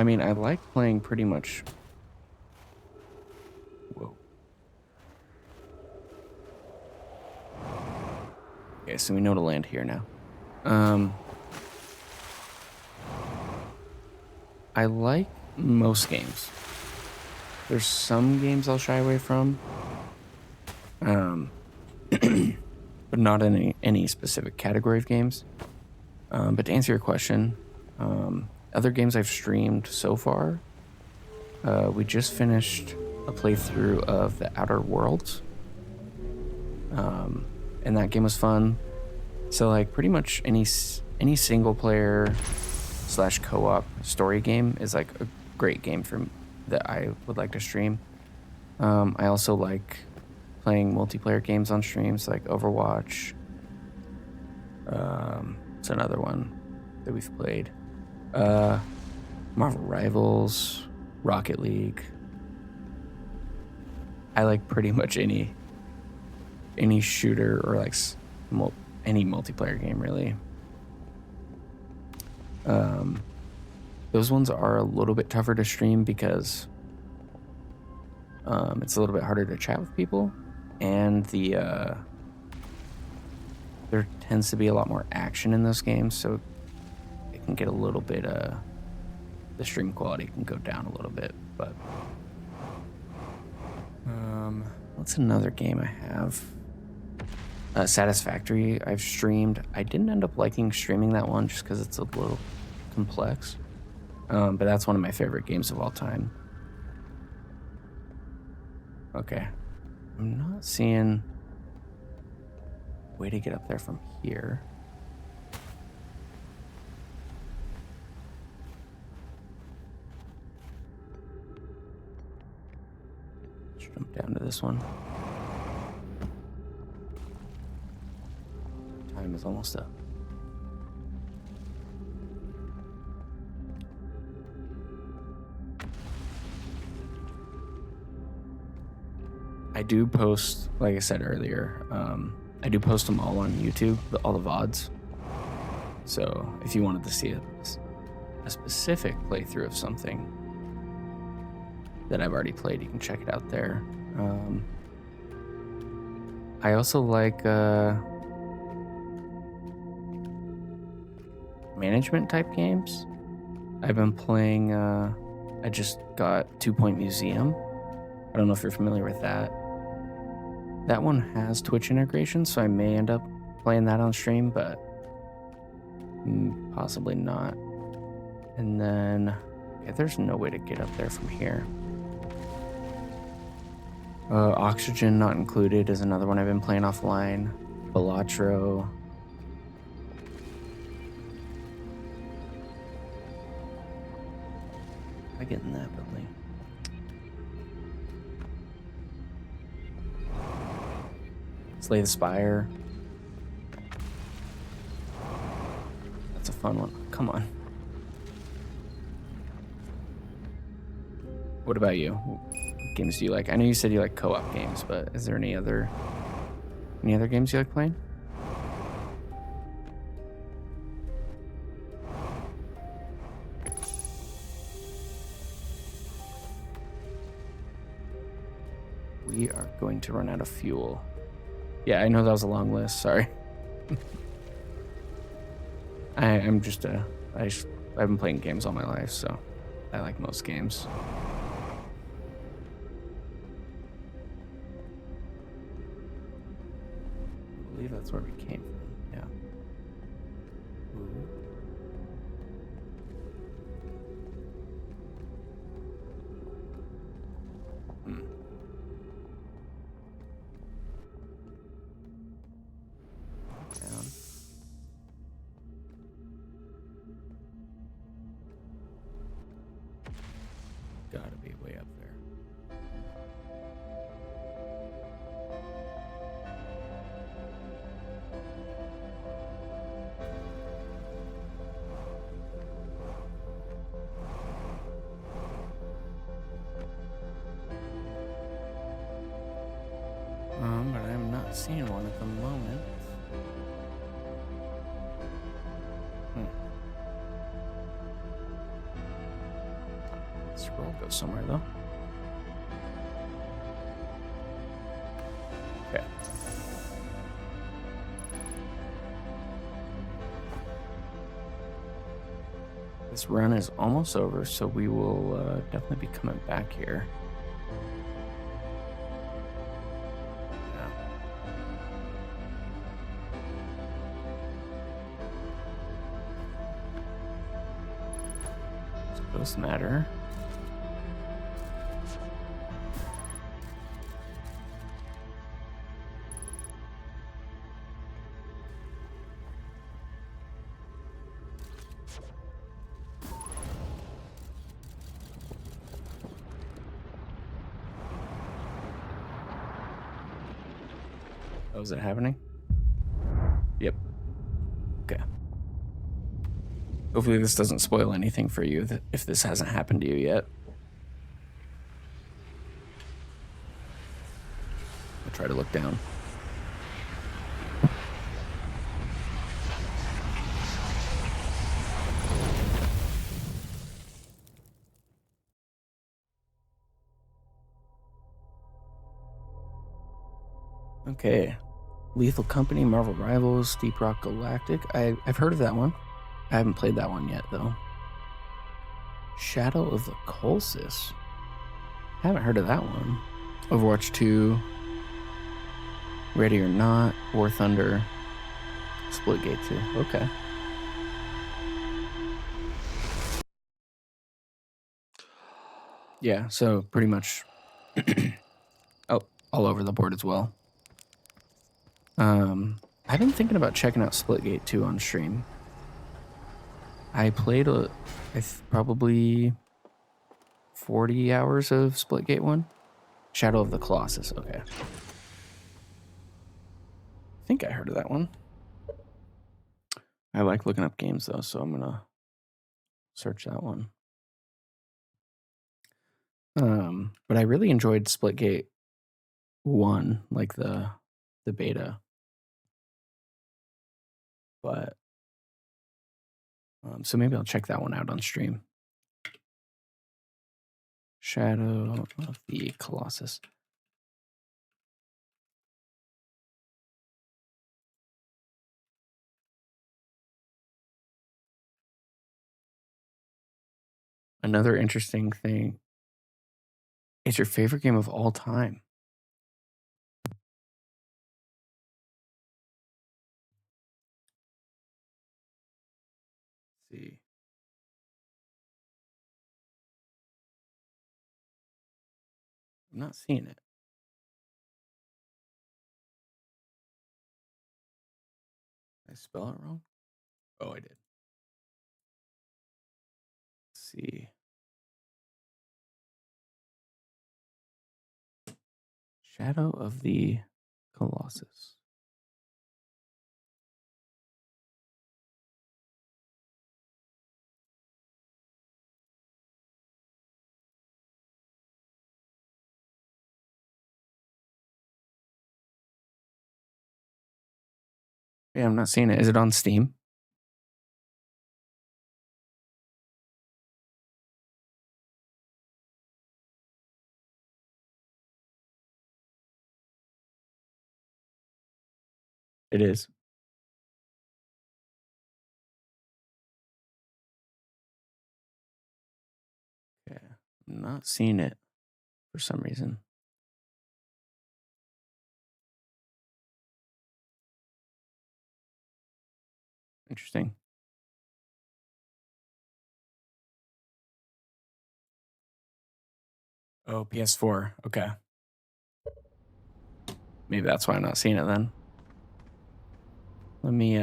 [SPEAKER 1] mean, I like playing pretty much. Whoa. Okay, so we know to land here now. I like most games. There's some games I'll shy away from. But not in any specific category of games. But to answer your question, other games I've streamed so far, we just finished a playthrough of The Outer Worlds. And that game was fun. So like pretty much any single player / co-op story game is like a great game that I would like to stream. I also like playing multiplayer games on streams like Overwatch. It's another one that we've played. Marvel Rivals, Rocket League. I like pretty much any shooter or like any multiplayer game really. Those ones are a little bit tougher to stream because it's a little bit harder to chat with people, and there tends to be a lot more action in those games, so it can get a little bit the stream quality can go down a little bit. But what's another game I have? Satisfactory I've streamed. I didn't end up liking streaming that one just because it's a little complex, but that's one of my favorite games of all time. Okay, I'm not seeing a way to get up there from here. Let's jump down to this one. is almost up. I do post, like I said earlier, I do post them all on YouTube, all the VODs. So if you wanted to see a specific playthrough of something that I've already played, you can check it out there. I also like management type games. I've been playing, I just got 2 Point Museum. I don't know if you're familiar with that. That one has Twitch integration, so I may end up playing that on stream, but possibly not. And then, okay, there's no way to get up there from here. Oxygen Not Included is another one I've been playing offline. Balatro. I get in that building. Slay the Spire. That's a fun one. Come on. What about you? What games do you like? I know you said you like co-op games, but is there any other games you like playing? We are going to run out of fuel. Yeah, I know that was a long list. Sorry. I've been playing games all my life, so I like most games. I believe that's where we came from. Yeah. Ooh. Down. Gotta be way up there. But I'm not seeing one at the moment. Scroll goes somewhere though. Okay. This run is almost over, so we will definitely be coming back here. Yeah. Ghost Matter. Oh, is it happening? Yep. Okay. Hopefully this doesn't spoil anything for you if this hasn't happened to you yet. I'll try to look down. Okay. Lethal Company, Marvel Rivals, Deep Rock Galactic. I've heard of that one. I haven't played that one yet, though. Shadow of the Colossus. I haven't heard of that one. Overwatch 2. Ready or Not. War Thunder. Splitgate 2. Okay. Yeah, so pretty much all over the board as well. I've been thinking about checking out Splitgate 2 on stream. I played probably 40 hours of Splitgate 1. Shadow of the Colossus, okay. I think I heard of that one. I like looking up games though, so I'm gonna search that one. But I really enjoyed Splitgate 1, like the beta. But so maybe I'll check that one out on stream. Shadow of the Colossus. Another interesting thing. It's your favorite game of all time. Let's see. I'm not seeing it. Did I spell it wrong? Oh, I did. Let's see. Shadow of the Colossus. Yeah, I'm not seeing it. Is it on Steam? It is. Yeah, I'm not seeing it for some reason. Interesting. Oh, PS4. Okay. Maybe that's why I'm not seeing it then. Let me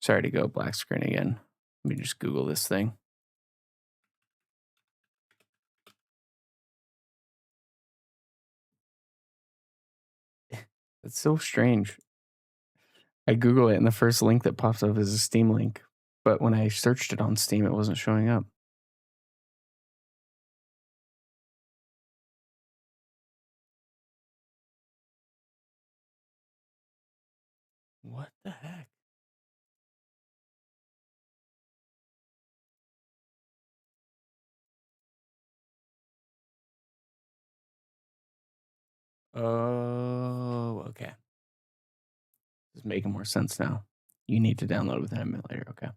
[SPEAKER 1] sorry to go black screen again. Let me just Google this thing. It's so strange. I Google it and the first link that pops up is a Steam link. But when I searched it on Steam, it wasn't showing up. What the heck? Oh, okay. It's making more sense now. You need to download with an emulator. Okay.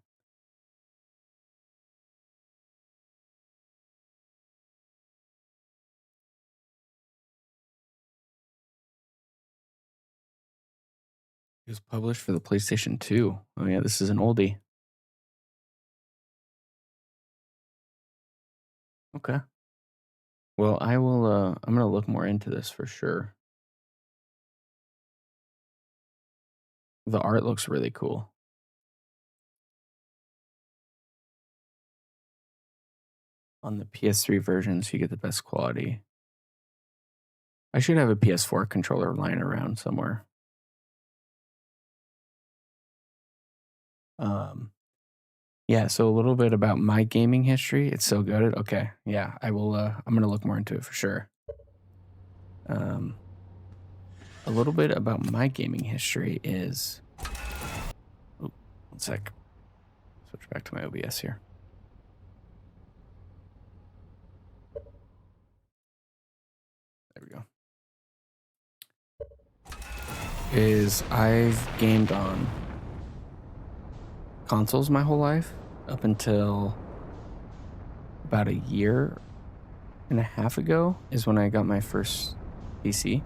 [SPEAKER 1] It was published for the PlayStation 2. Oh yeah, this is an oldie. Okay. Well, I will I'm gonna look more into this for sure. The art looks really cool. On the PS3 versions, you get the best quality. I should have a PS4 controller lying around somewhere. Um, yeah, so a little bit about my gaming history. It's so good. Okay, yeah, I will. I'm gonna look more into it for sure. A little bit about my gaming history is. Oh, one sec. Switch back to my OBS here. There we go. Is I've gamed on consoles my whole life up until about a year and a half ago is when I got my first PC.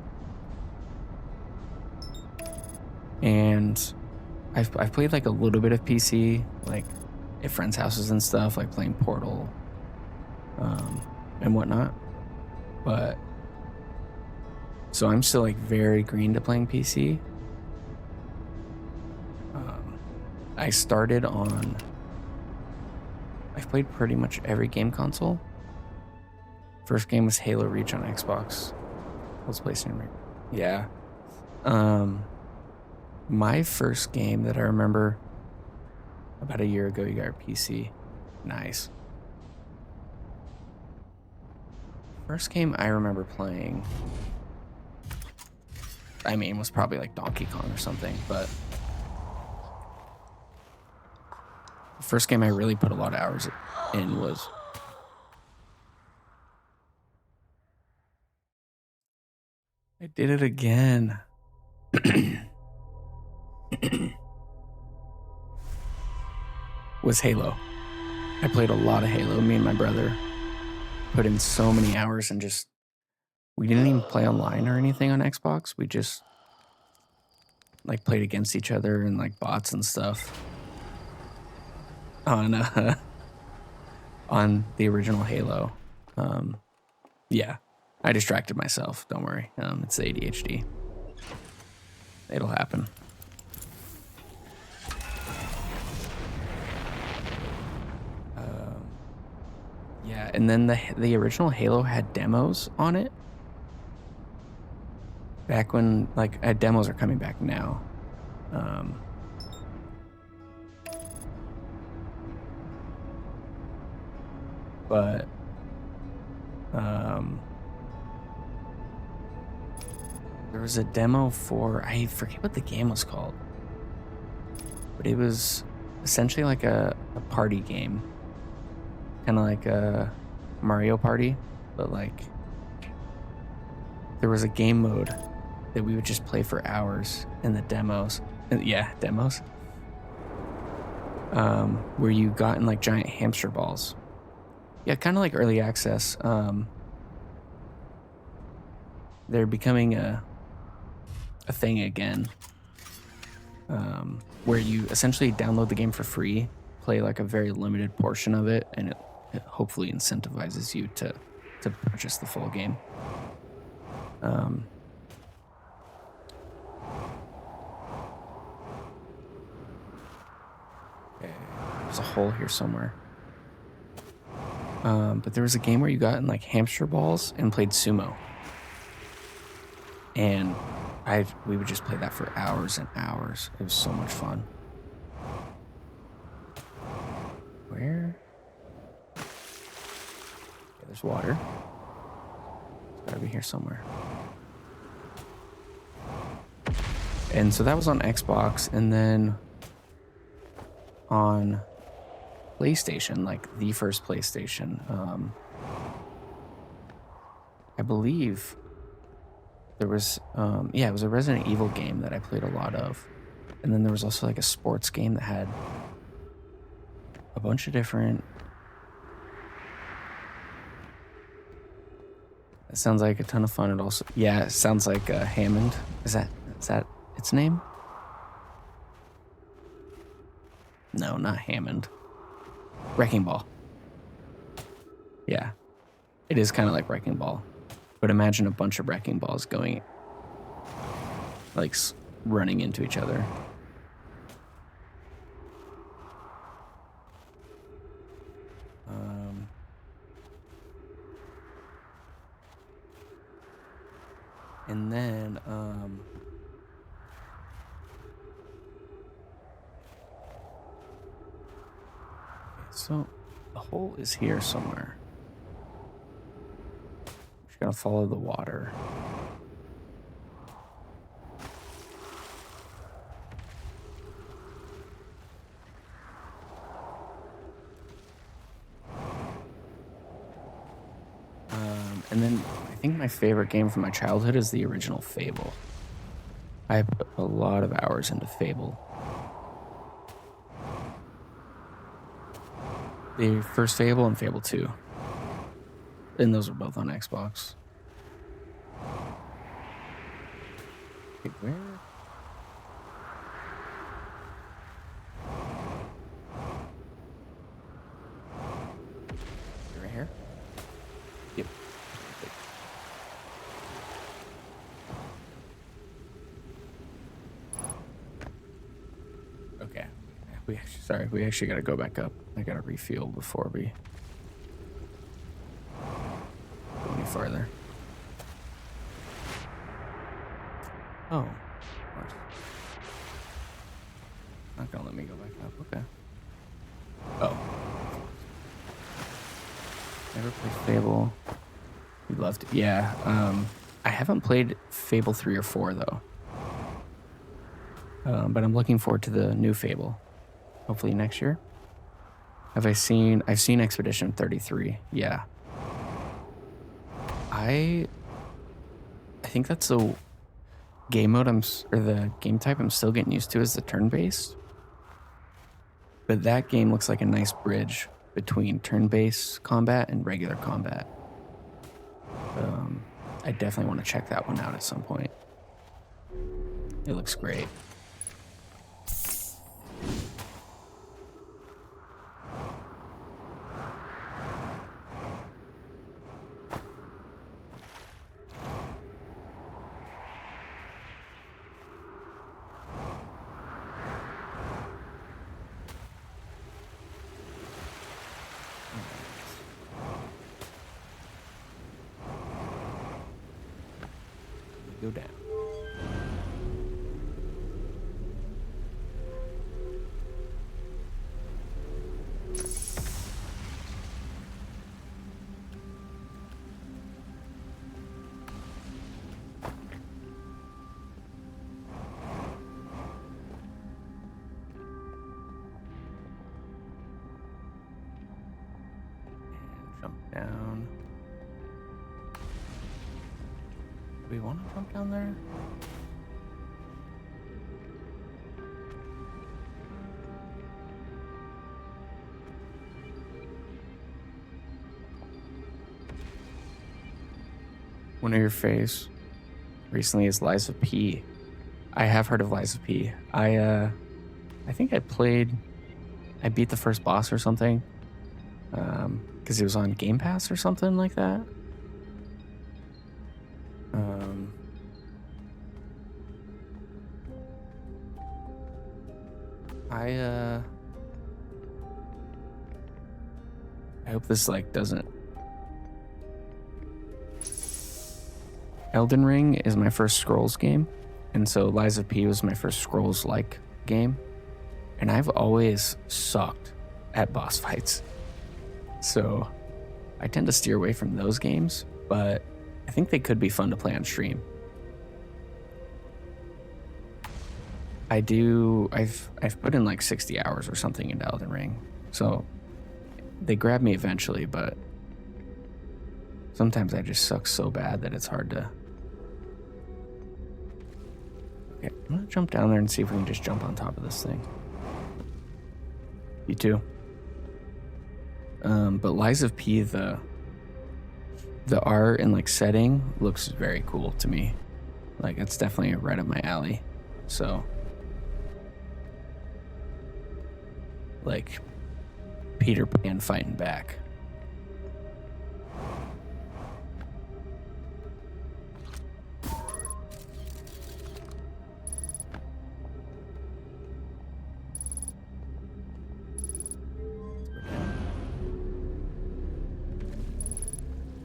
[SPEAKER 1] And I've played like a little bit of PC, like at friends' houses and stuff, like playing Portal and whatnot. But so I'm still like very green to playing PC. I started on. I've played pretty much every game console. First game was Halo Reach on Xbox. Let's play PlayStation. Yeah. My first game that I remember about a year ago, you got your PC. Nice. First game I remember playing, I mean, was probably like Donkey Kong or something, but the first game I really put a lot of hours in was I did it again. Was Halo. I played a lot of Halo. Me and my brother put in so many hours and just we didn't even play online or anything on Xbox. We just like played against each other and like bots and stuff on on the original Halo. Yeah, I distracted myself. Don't worry. It's ADHD. It'll happen. Yeah, and then the original Halo had demos on it. Back when like demos are coming back now. But there was a demo for, I forget what the game was called, but it was essentially like a party game, kind of like a Mario Party, but like there was a game mode that we would just play for hours in the demos. Yeah, demos. Where you got in like giant hamster balls. Yeah, kind of like early access. They're becoming a thing again, where you essentially download the game for free, play like a very limited portion of it, and it hopefully incentivizes you to purchase the full game. Okay, there's a hole here somewhere. But there was a game where you got in like hamster balls and played sumo. And we would just play that for hours and hours. It was so much fun. Where? Okay, there's water. It's gotta be here somewhere. And so that was on Xbox, and then on PlayStation, like the first PlayStation, I believe there was, it was a Resident Evil game that I played a lot of. And then there was also like a sports game that had a bunch of different. It sounds like a ton of fun. It also, yeah, it sounds like Hammond. Is that its name? No, not Hammond. Wrecking Ball. Yeah, it is kind of like Wrecking Ball, but imagine a bunch of wrecking balls going, like, running into each other. And then, so the hole is here somewhere. Just gotta follow the water. And then I think my favorite game from my childhood is the original Fable. I put a lot of hours into Fable. The first Fable and Fable 2. And those were both on Xbox. Wait, where? Right here? Yep. Okay. We actually gotta go back up. I gotta refuel before we go any farther. Oh. Not gonna let me go back up. Okay. Oh. Never played Fable. You loved it. Yeah. I haven't played Fable 3 or 4 though. But I'm looking forward to the new Fable. Hopefully next year. I've seen Expedition 33. Yeah. I think that's the game mode or the game type I'm still getting used to is the turn-based. But that game looks like a nice bridge between turn-based combat and regular combat. I definitely want to check that one out at some point. It looks great. Go down. And jump down. Do we want to jump down there? One of your faves recently is Lies of P. I have heard of Lies of P. I think I beat the first boss or something. Because it was on Game Pass or something like that. I hope this doesn't. Elden Ring is my first Scrolls game, and so Lies of P was my first Scrolls-like game, and I've always sucked at boss fights. So I tend to steer away from those games, but I think they could be fun to play on stream. I've put in 60 hours or something into Elden Ring, so they grab me eventually, but sometimes I just suck so bad that it's hard to. Okay, I'm gonna jump down there and see if we can just jump on top of this thing. You too. But Lies of P, the art and setting looks very cool to me. It's definitely right up my alley. So Peter Pan fighting back.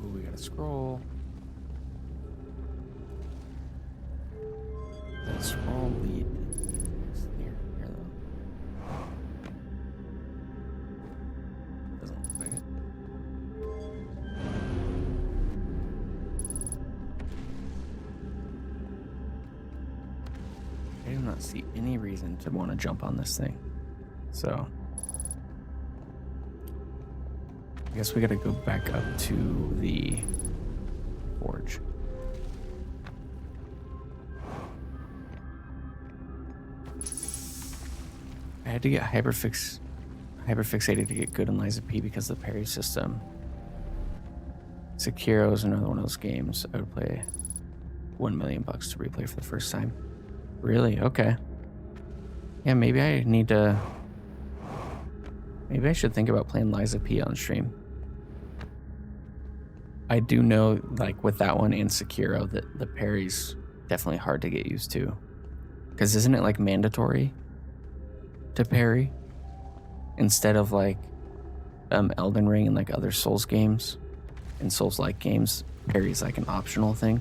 [SPEAKER 1] Ooh, we got a scroll. That scroll lead is here though. Doesn't look like it. I do not see any reason to want to jump on this thing. So I guess we gotta go back up to the forge. I had to get hyperfixated to get good in Lies of P because of the parry system. Sekiro is another one of those games I would play $1 million to replay for the first time. Really? Okay. Yeah, maybe I should think about playing Lies of P on stream. I do know, with that one and Sekiro, that the parry's definitely hard to get used to. Because isn't it, mandatory to parry? Instead of, Elden Ring and, other Souls games and Souls-like games, parry's, an optional thing.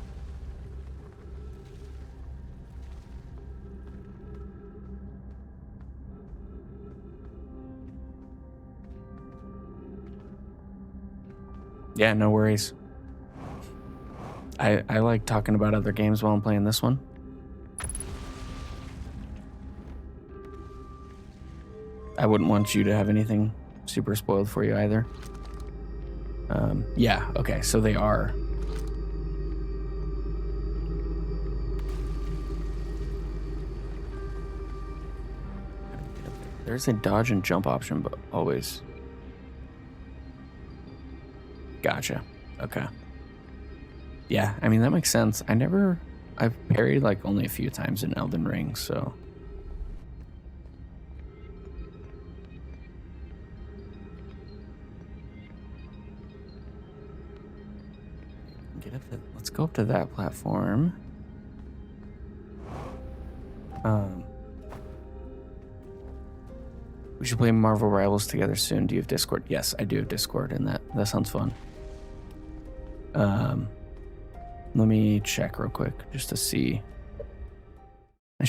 [SPEAKER 1] Yeah, no worries. I like talking about other games while I'm playing this one. I wouldn't want you to have anything super spoiled for you either. Yeah, okay, so they are. There's a dodge and jump option, but always. Gotcha. Okay. Yeah, I mean, that makes sense. I've parried like only a few times in Elden Ring, so. Let's go up to that platform. We should play Marvel Rivals together soon. Do you have Discord? Yes, I do have Discord, and that sounds fun. Let me check real quick just to see. I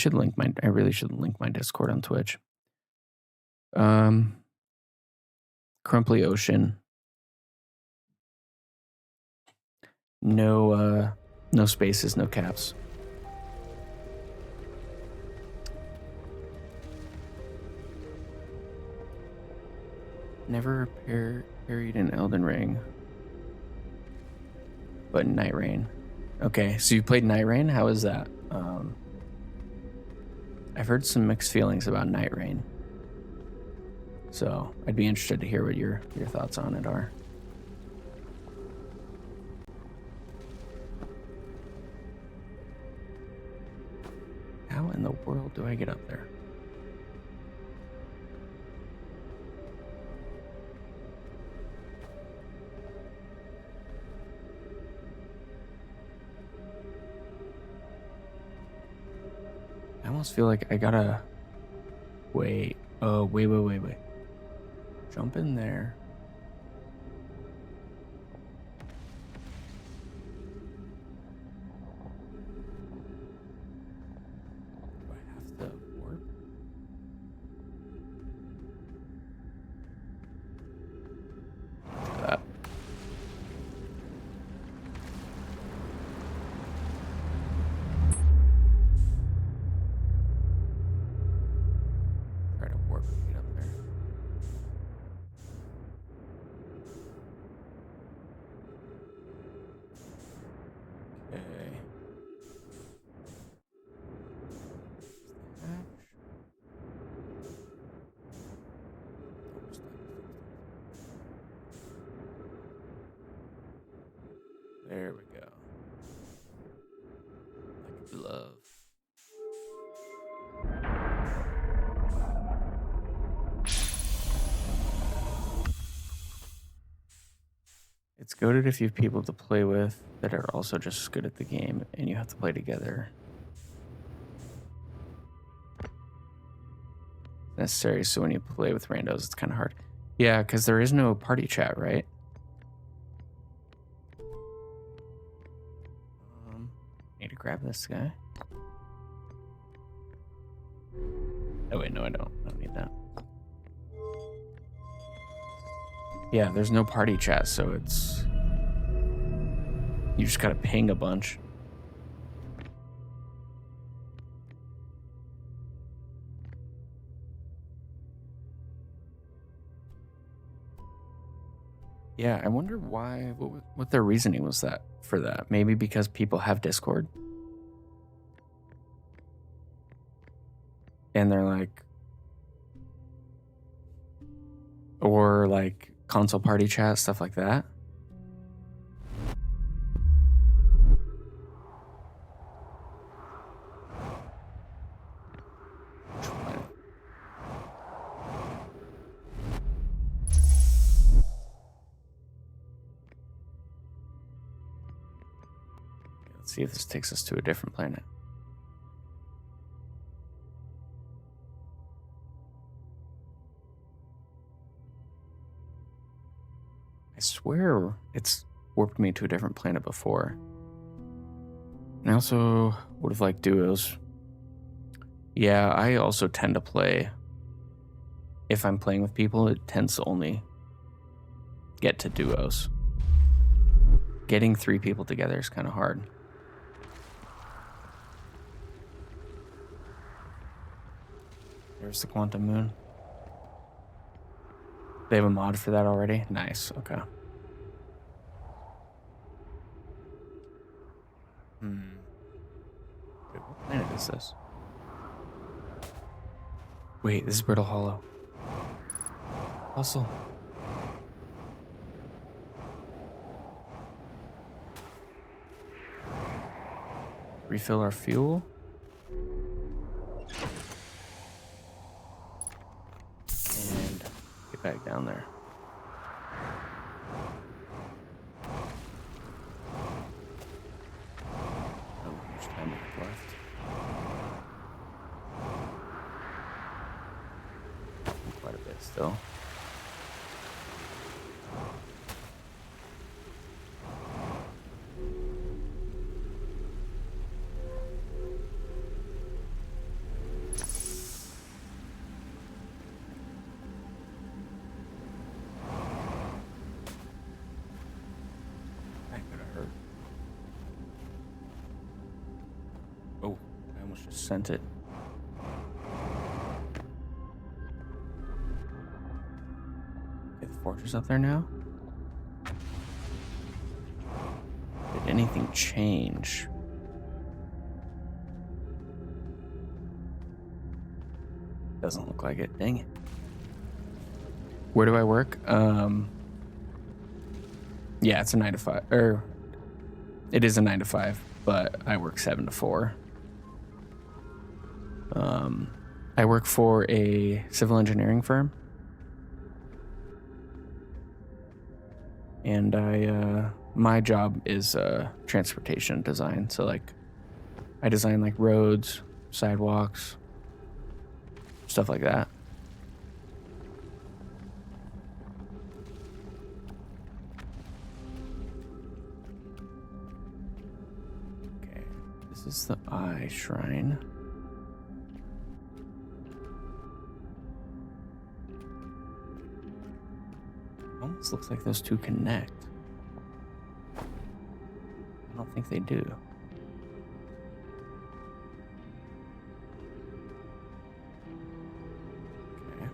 [SPEAKER 1] really should link my Discord on Twitch. Crumply Ocean. No spaces, no caps. Never parried in Elden Ring, but Night Rain. Okay, so you played Night Rain? How is that? I've heard some mixed feelings about Night Rain, so I'd be interested to hear what your thoughts on it are. How in the world do I get up there? I almost feel like I gotta wait. Oh, wait. Jump in there. Do I have to warp? That. Try to warp and get up there. Okay. There we go. Like a glove. It's goated if you have people to play with that are also just as good at the game, and you have to play together. Necessary, so when you play with randos, it's kind of hard. Yeah, because there is no party chat, right? Need to grab this guy. Oh wait, no, I don't need that. Yeah, there's no party chat, so it's... You just gotta ping a bunch. Yeah, I wonder why, what their reasoning was that for that. Maybe because people have Discord. And they're like... Or like console party chat, stuff like that. Let's see if this takes us to a different planet. I swear it's warped me to a different planet before. And I also would have liked duos. Yeah, I also tend to play... If I'm playing with people, it tends to only get to duos. getting 3 people together is kind of hard. There's the quantum moon. They have a mod for that already? Nice, okay. Wait, what planet is this? Wait, this is Brittle Hollow. Hustle. Refill our fuel. And get back down there. Oh, how much time we have left? Quite a bit still. Oh, I almost just sent it. Okay, the fortress up there now? Did anything change? Doesn't look like it. Dang it. Where do I work? Yeah, it's a 9 to 5. Or it is a 9 to 5, but I work 7 to 4. I work for a civil engineering firm. And my job is transportation design. So like I design like roads, sidewalks, stuff like that. Okay, this is the Eye Shrine. Almost looks like those two connect. I don't think they do. Okay.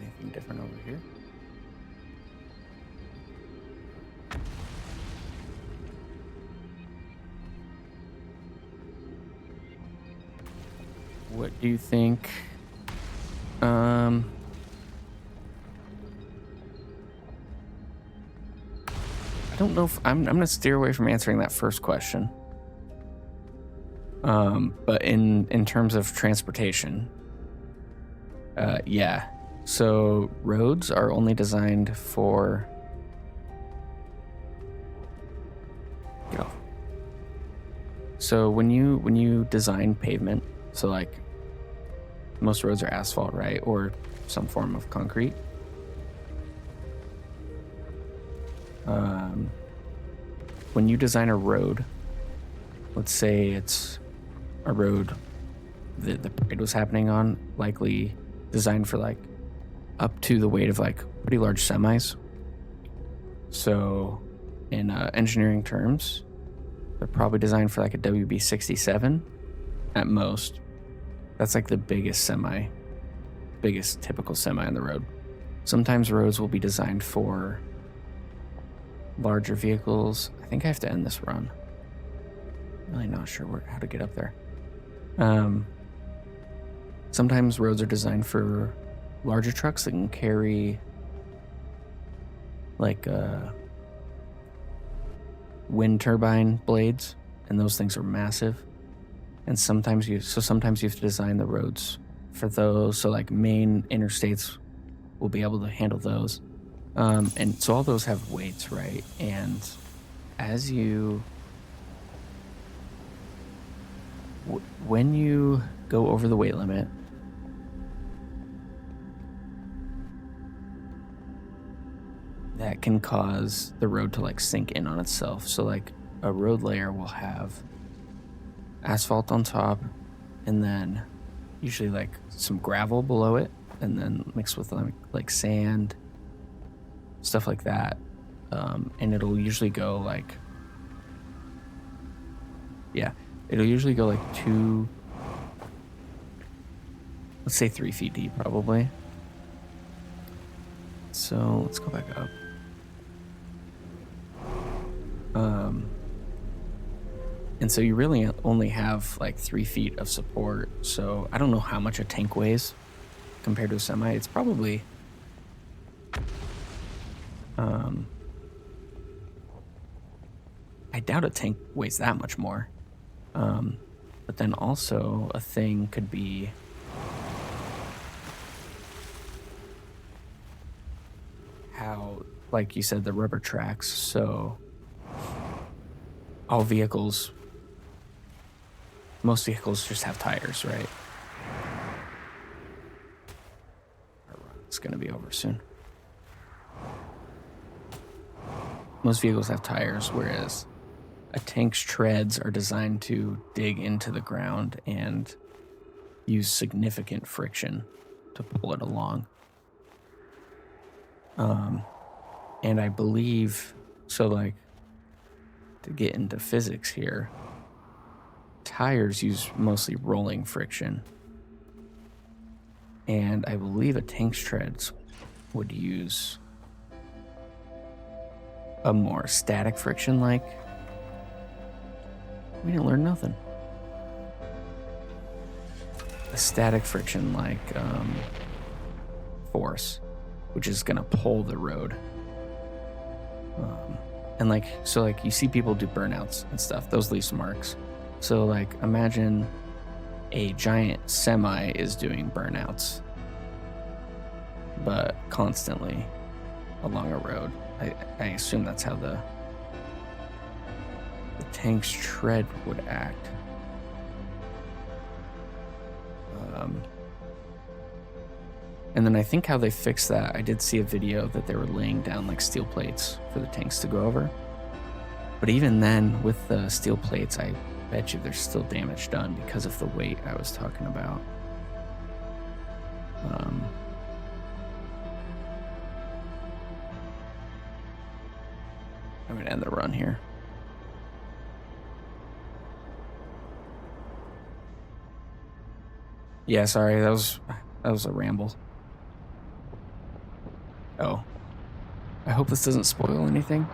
[SPEAKER 1] Anything different over here? What do you think? I don't know if I'm gonna steer away from answering that first question. But in terms of transportation, yeah. So roads are only designed for. Get off. So when you design pavement, so like most roads are asphalt, right? Or some form of concrete. When you design a road, let's say it's a road that the parade was happening on, likely designed for like up to the weight of like pretty large semis. So in engineering terms, they're probably designed for like a WB67 at most. That's like the biggest typical semi on the road. Sometimes roads will be designed for larger vehicles. I think I have to end this run. I'm really not sure how to get up there. Sometimes roads are designed for larger trucks that can carry like wind turbine blades, and those things are massive. And sometimes you have to design the roads for those. So like main interstates will be able to handle those. And so all those have weights, right? And as when you go over the weight limit, that can cause the road to like sink in on itself. So like a road layer will have asphalt on top, and then usually like some gravel below it, and then mixed with like sand, stuff like that. And it'll usually go like, yeah, it'll usually go like let's say 3 feet deep probably. So let's go back up. And so you really only have like 3 feet of support. So I don't know how much a tank weighs compared to a semi. It's probably, I doubt a tank weighs that much more. But then also a thing could be how, like you said, the rubber tracks. So all vehicles, most vehicles just have tires, right? Our run's gonna be over soon. Most vehicles have tires, whereas a tank's treads are designed to dig into the ground and use significant friction to pull it along. And I believe, so like, to get into physics here, tires use mostly rolling friction. And I believe a tank's treads would use a more static friction, like, we didn't learn nothing. A static friction like force, which is gonna pull the road. And like, so like you see people do burnouts and stuff, those leave marks. So like imagine a giant semi is doing burnouts, but constantly along a road. I assume that's how the tank's tread would act. And then I think how they fixed that, I did see a video that they were laying down like steel plates for the tanks to go over. But even then, with the steel plates, I bet you there's still damage done because of the weight I was talking about. I'm gonna end the run here. Yeah, sorry, that was a ramble. Oh. I hope this doesn't spoil anything.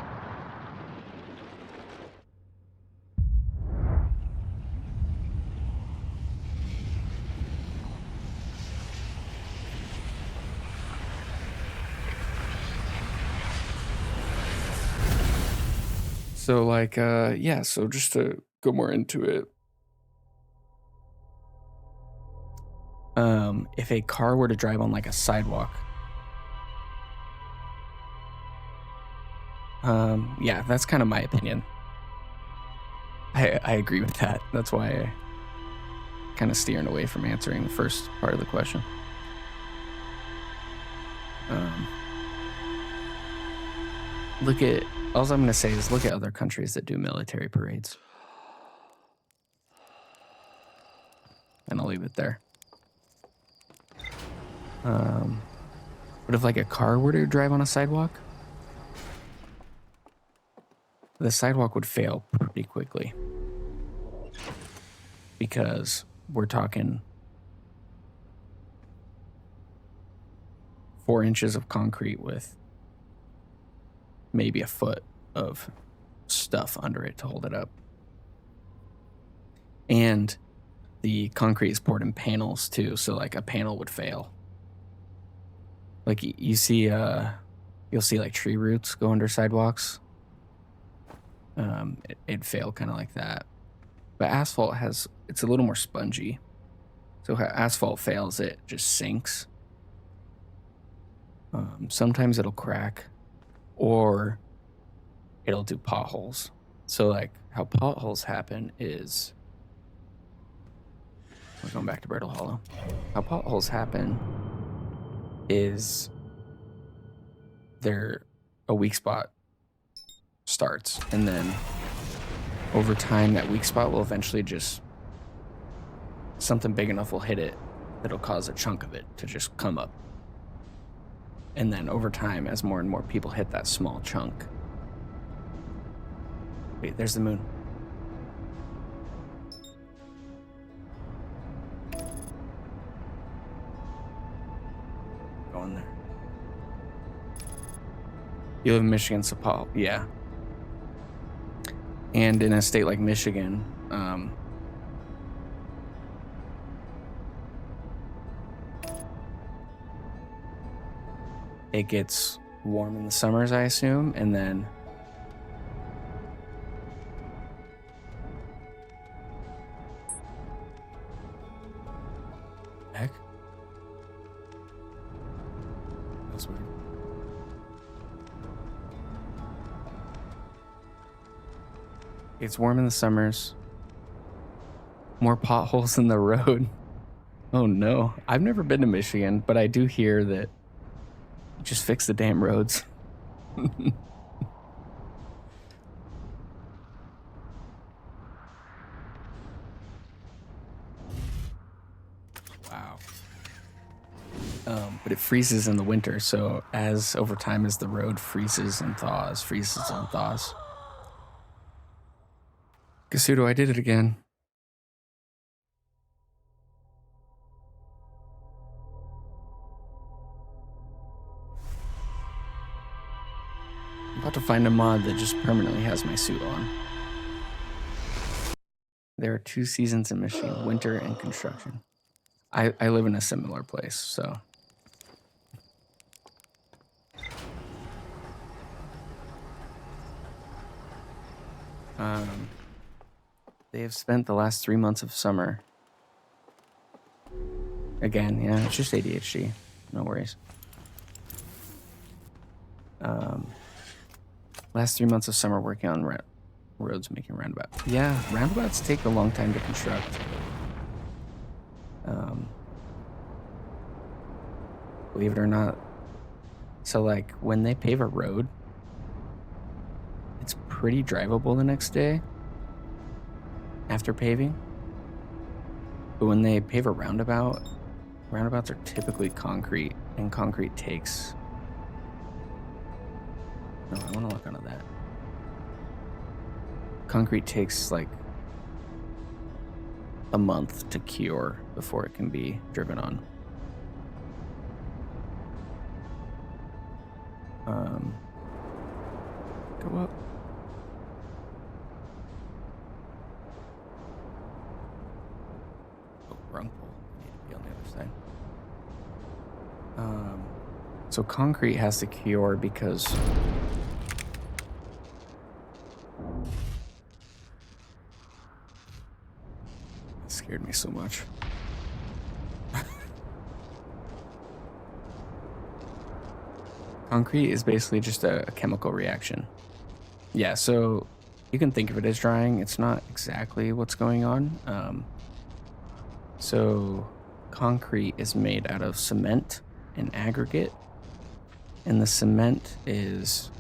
[SPEAKER 1] So like, yeah, so just to go more into it. If a car were to drive on like a sidewalk, yeah, that's kind of my opinion. I agree with that. That's why I kind of steering away from answering the first part of the question. Look at, all I'm going to say is look at other countries that do military parades. And I'll leave it there. What if like a car were to drive on a sidewalk? The sidewalk would fail pretty quickly. Because we're talking 4 inches of concrete with maybe a foot of stuff under it to hold it up. And the concrete is poured in panels too, so like a panel would fail. Like you see, you'll see like tree roots go under sidewalks. It'd fail kind of like that. But asphalt it's a little more spongy. So how asphalt fails, it just sinks. Sometimes it'll crack or it'll do potholes. So like how potholes happen is, we're going back to Brittle Hollow. How potholes happen is a weak spot starts, and then over time that weak spot will eventually just, something big enough will hit it it'll cause a chunk of it to just come up. And then over time, as more and more people hit that small chunk. Wait, there's the moon. Go in there. You live in Michigan, so Paul, yeah. And in a state like Michigan, it gets warm in the summers, I assume, and then heck, that's weird. It's warm in the summers. More potholes in the road. Oh no. I've never been to Michigan, but I do hear that just fix the damn roads. Wow. But it freezes in the winter, so as over time as the road freezes and thaws. Kasudo, I did it again. I'm about to find a mod that just permanently has my suit on. There are 2 seasons in Michigan, winter and construction. I live in a similar place, so. They have spent the last 3 months of summer. Again, yeah, it's just ADHD. No worries. Last 3 months of summer working on roads, making roundabouts. Yeah, roundabouts take a long time to construct. Believe it or not. So, like, when they pave a road, it's pretty drivable the next day after paving. But when they pave a roundabout, roundabouts are typically concrete, and concrete takes... No, I want to look onto that. Concrete takes, like, a month to cure before it can be driven on. Go up. Oh, wrong pole. Need to be on the other side. So concrete has to cure because it scared me so much. Concrete is basically just a chemical reaction. Yeah, so you can think of it as drying. It's not exactly what's going on. So concrete is made out of cement and aggregate. And the cement is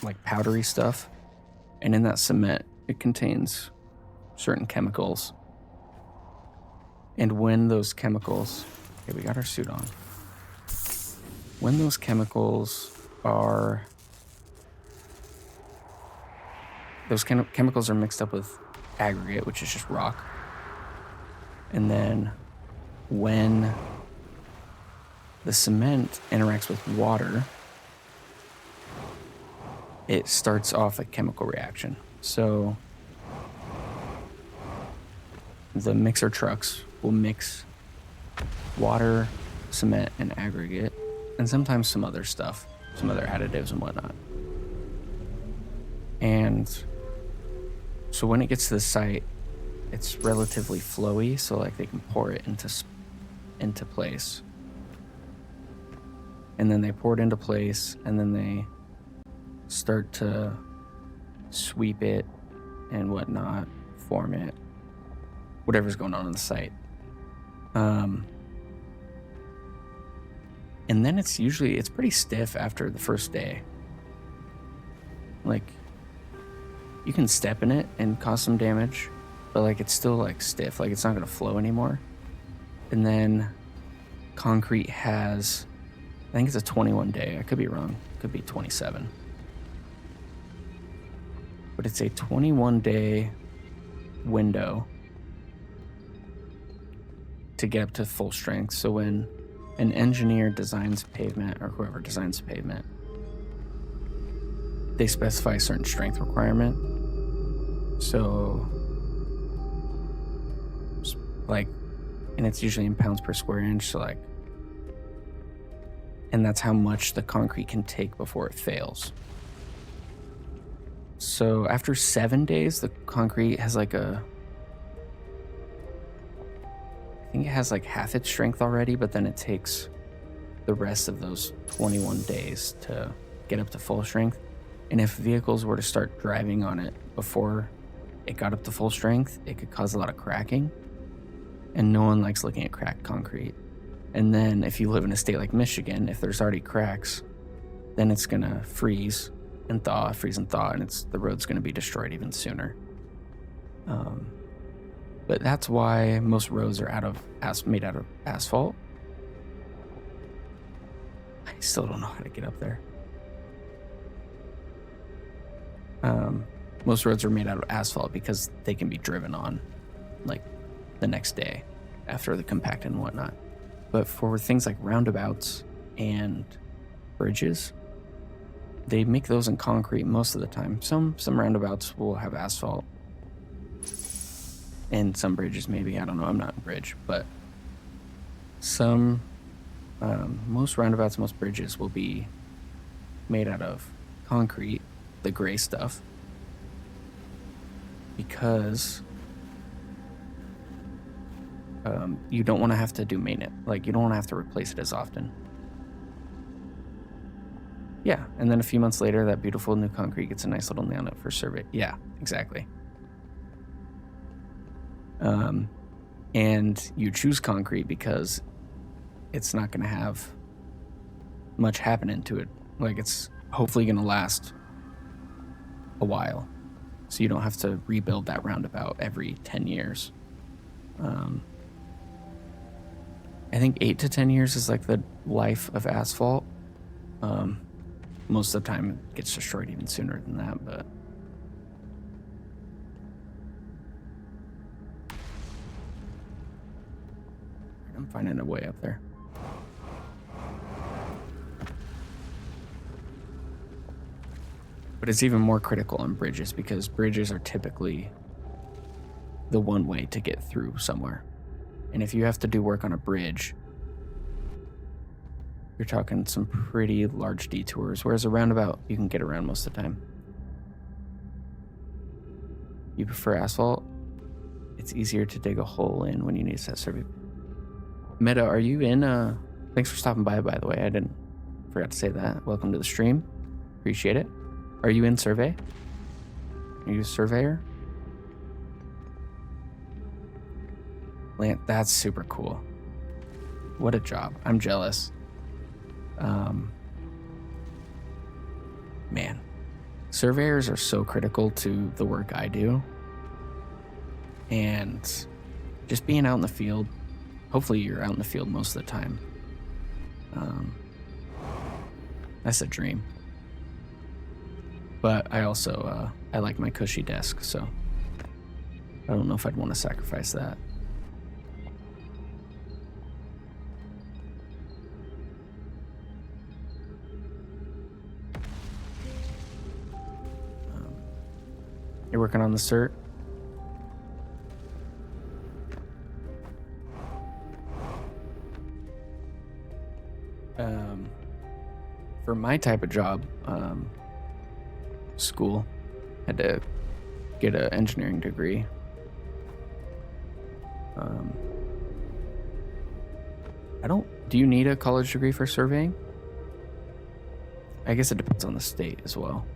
[SPEAKER 1] like powdery stuff. And in that cement, it contains certain chemicals. And when those chemicals... Okay, we got our suit on. When those chemicals are... Those chemicals are mixed up with aggregate, which is just rock. And then when the cement interacts with water, it starts off a chemical reaction. So the mixer trucks will mix water, cement, and aggregate, and sometimes some other stuff, some other additives and whatnot. And so when it gets to the site, it's relatively flowy, so like they can pour it into place. And then they pour it into place, and then they start to sweep it and whatnot, form it, whatever's going on in the site. And then it's pretty stiff after the first day. Like, you can step in it and cause some damage, but like it's still like stiff, like it's not gonna flow anymore. And then concrete has, I think it's a 21 day, I could be wrong, it could be 27. But it's a 21 day window to get up to full strength. So when an engineer designs pavement, or whoever designs pavement, they specify a certain strength requirement. So, like, and it's usually in pounds per square inch. So, like, and that's how much the concrete can take before it fails. So after 7 days, the concrete has like I think it has like half its strength already, but then it takes the rest of those 21 days to get up to full strength. And if vehicles were to start driving on it before it got up to full strength, it could cause a lot of cracking. And no one likes looking at cracked concrete. And then if you live in a state like Michigan, if there's already cracks, then it's gonna freeze and thaw, and the road's gonna be destroyed even sooner. But that's why most roads are made out of asphalt. I still don't know how to get up there. Most roads are made out of asphalt because they can be driven on like the next day after the compacted and whatnot. But for things like roundabouts and bridges, they make those in concrete most of the time. Some roundabouts will have asphalt, and some bridges maybe. I don't know. I'm not a bridge, but most roundabouts, most bridges will be made out of concrete, the gray stuff, because you don't want to have to do maintenance. Like, you don't want to have to replace it as often. Yeah, and then a few months later, that beautiful new concrete gets a nice little nail note for survey. Yeah, exactly. And you choose concrete because it's not going to have much happening to it. Like, it's hopefully going to last a while, so you don't have to rebuild that roundabout every 10 years. I think 8 to 10 years is like the life of asphalt. Most of the time it gets destroyed even sooner than that, but I'm finding a way up there. But it's even more critical on bridges, because bridges are typically the one way to get through somewhere. And if you have to do work on a bridge, you're talking some pretty large detours, whereas a roundabout, you can get around most of the time. You prefer asphalt? It's easier to dig a hole in when you need to set survey. Meta, are you in? Thanks for stopping by the way. Forgot to say that. Welcome to the stream. Appreciate it. Are you in survey? Are you a surveyor? That's super cool. What a job. I'm jealous. Man, surveyors are so critical to the work I do. And just being out in the field, hopefully you're out in the field most of the time. That's a dream. But I also, I like my cushy desk, so I don't know if I'd want to sacrifice that. You're working on the cert? For my type of job, school, had to get an engineering degree. Do you need a college degree for surveying? I guess it depends on the state as well.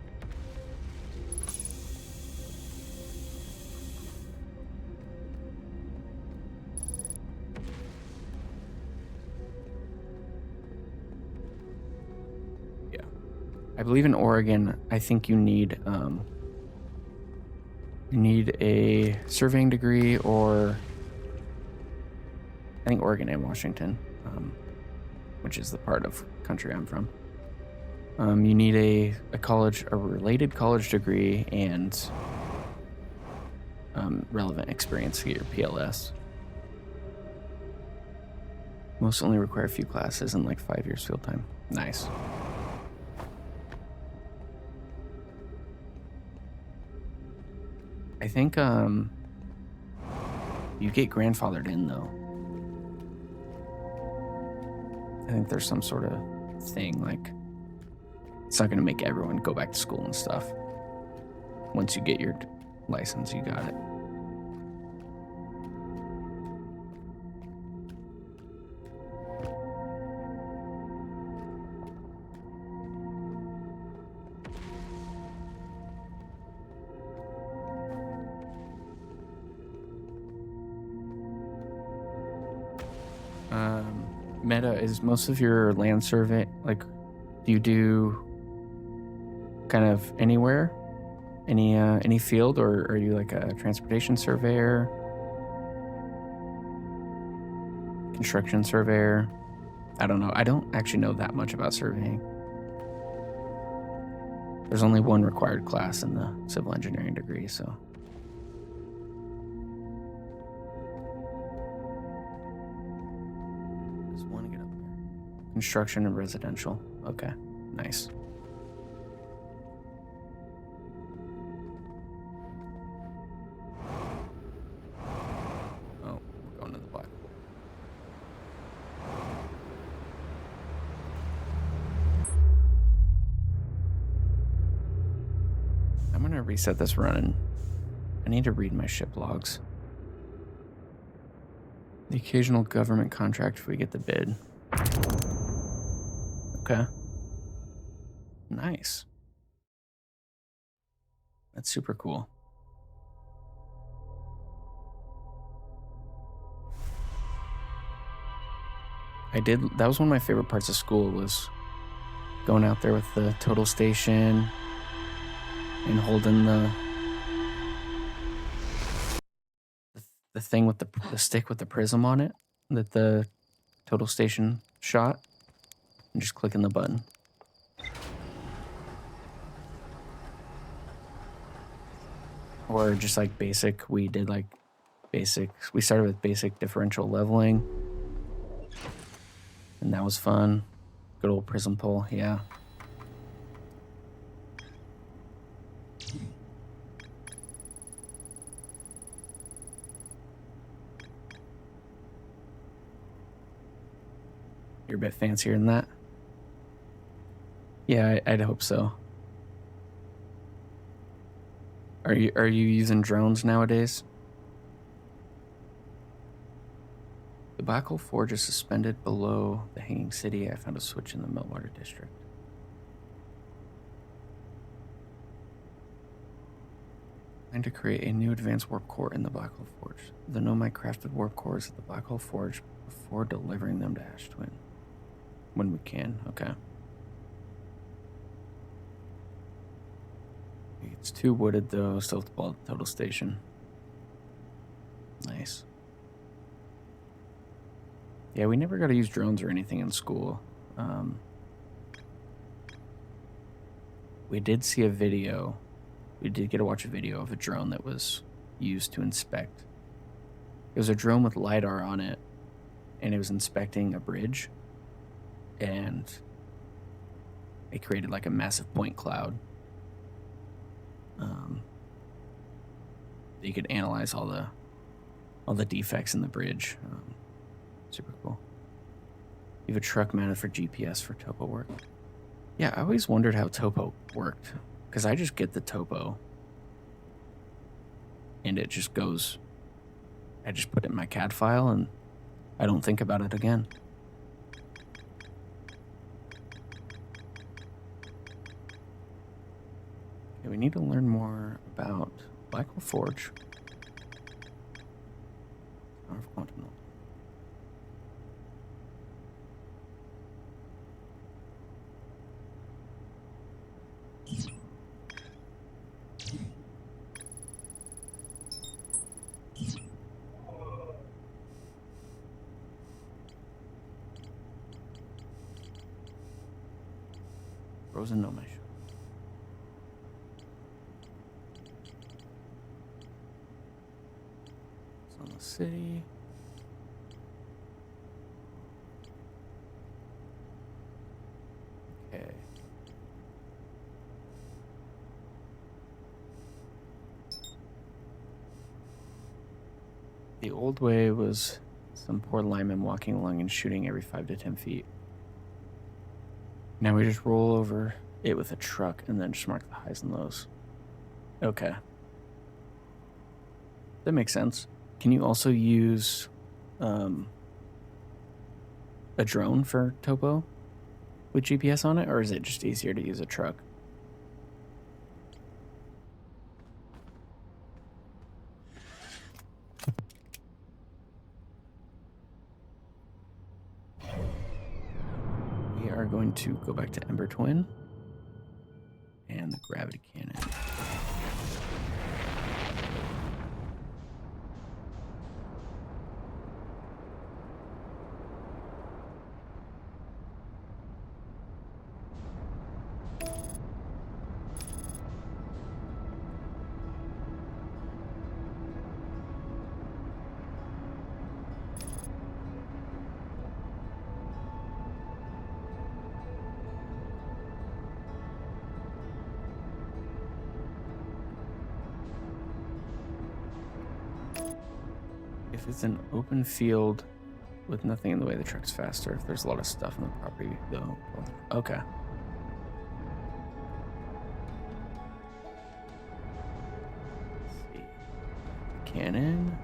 [SPEAKER 1] I believe in Oregon, I think you need You need a surveying degree, or I think Oregon and Washington, which is the part of country I'm from. You need a related college degree, and relevant experience to get your PLS. Most only require a few classes and like 5 years field time. Nice. I think you get grandfathered in though. I think there's some sort of thing, like it's not going to make everyone go back to school and stuff. Once you get your license, you got it. Meta, is most of your land survey, like, do you do kind of anywhere? Any field, or are you like a transportation surveyor? Construction surveyor? I don't know. I don't actually know that much about surveying. There's only one required class in the civil engineering degree, so. Just want to get up there. Construction and residential. Okay, nice. Oh, we're going to the black. I'm gonna reset this run, and I need to read my ship logs. The occasional government contract if we get the bid. Okay. Nice. That's super cool. That was one of my favorite parts of school, was going out there with the total station and holding the thing with the stick with the prism on it that the total station shot, and just clicking the button. Or just like basic, we started with basic differential leveling, and that was fun. Good old prism pull, yeah. You're a bit fancier than that? Yeah, I'd hope so. Are you using drones nowadays? The Black Hole Forge is suspended below the Hanging City. I found a switch in the Meltwater District. Plan to create a new advanced warp core in the Black Hole Forge. The Nomai crafted warp cores at the Black Hole Forge before delivering them to Ash Twin. When we can, okay. It's too wooded though, still have to total station. Nice. Yeah, we never got to use drones or anything in school. We did see a video. We did get to watch a video of a drone that was used to inspect. It was a drone with LiDAR on it, and it was inspecting a bridge, and it created like a massive point cloud. You could analyze all the defects in the bridge. Super cool. You have a truck mounted for GPS for topo work. Yeah, I always wondered how topo worked, because I just get the topo and it just goes, I just put it in my CAD file and I don't think about it again. Okay, we need to learn more about Black Hole Forge. Power of quantum. frozen on my shoulder. It's on the city. Okay. The old way was some poor lineman walking along and shooting every 5 to 10 feet. Now we just roll over it with a truck and then just mark the highs and lows. Okay. That makes sense. Can you also use a drone for topo with GPS on it, or is it just easier to use a truck? We are going to go back to Ember Twin and the gravity cannon. If it's an open field with nothing in the way, the truck's faster. If there's a lot of stuff on the property, though. Okay. Let's see. Cannon.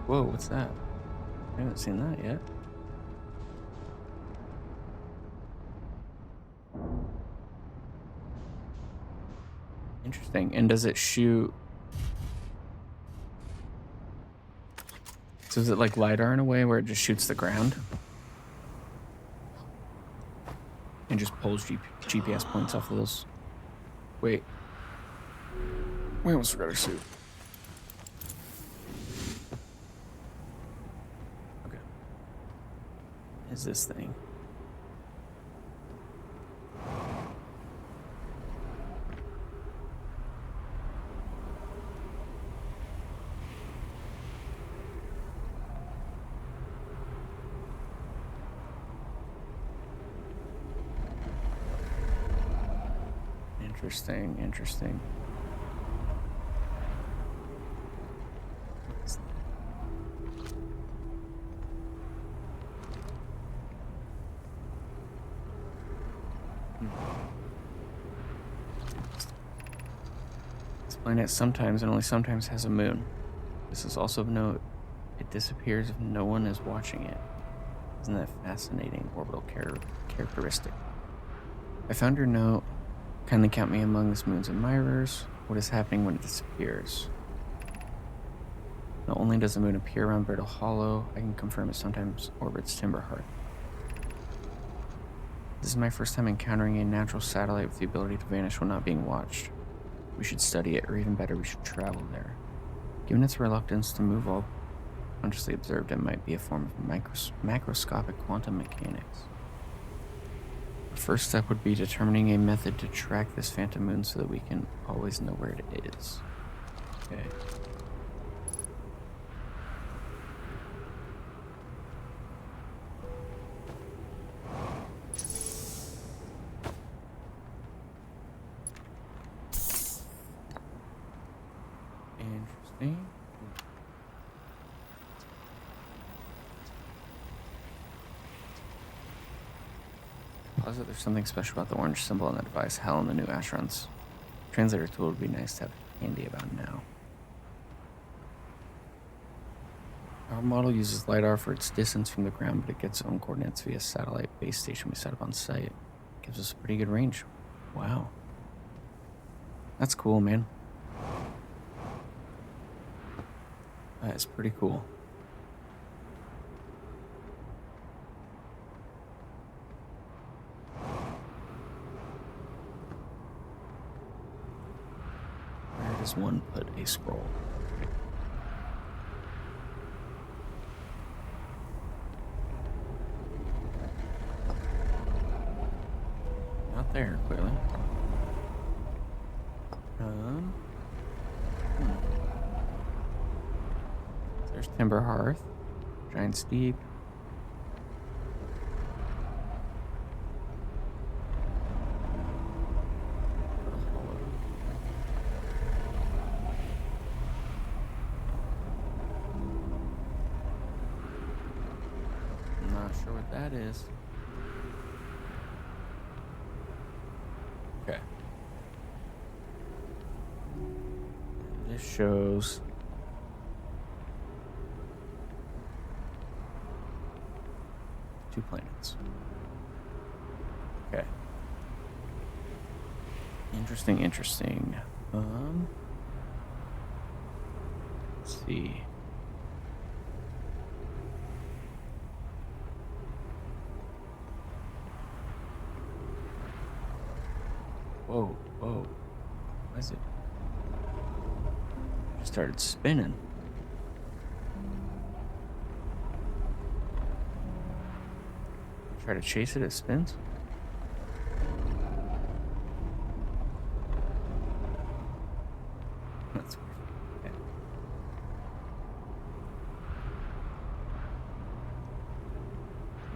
[SPEAKER 1] Whoa, what's that? I haven't seen that yet. Interesting. And does it shoot? So is it like LiDAR in a way where it just shoots the ground? And just pulls GPS points off of those? Wait. We almost forgot our suit. Okay. Is this thing? Interesting. This planet sometimes and only sometimes has a moon. This is also of note. It disappears if no one is watching it. Isn't that fascinating orbital characteristic? I found your note. Kindly count me among this moon's admirers. What is happening when it disappears? Not only does the moon appear around Brittle Hollow, I can confirm it sometimes orbits Timberheart. This is my first time encountering a natural satellite with the ability to vanish when not being watched. We should study it, or even better, we should travel there. Given its reluctance to move all consciously observed, it might be a form of macroscopic quantum mechanics. The first step would be determining a method to track this phantom moon so that we can always know where it is. Okay. Interesting. Posit there's something special about the orange symbol on the device. Hell, in the new Asheron's translator tool would be nice to have handy about now. Our model uses LiDAR for its distance from the ground, but it gets its own coordinates via satellite base station we set up on site. It gives us a pretty good range. Wow. That's cool, man. That is pretty cool. Where does one put a scroll? Timber hearth. Giant steep. I'm not sure what that is. Okay. This shows 2 planets. Okay. Interesting. Let's see. Whoa. What is it? It started spinning. Try to chase it, it spins. That's weird. Okay.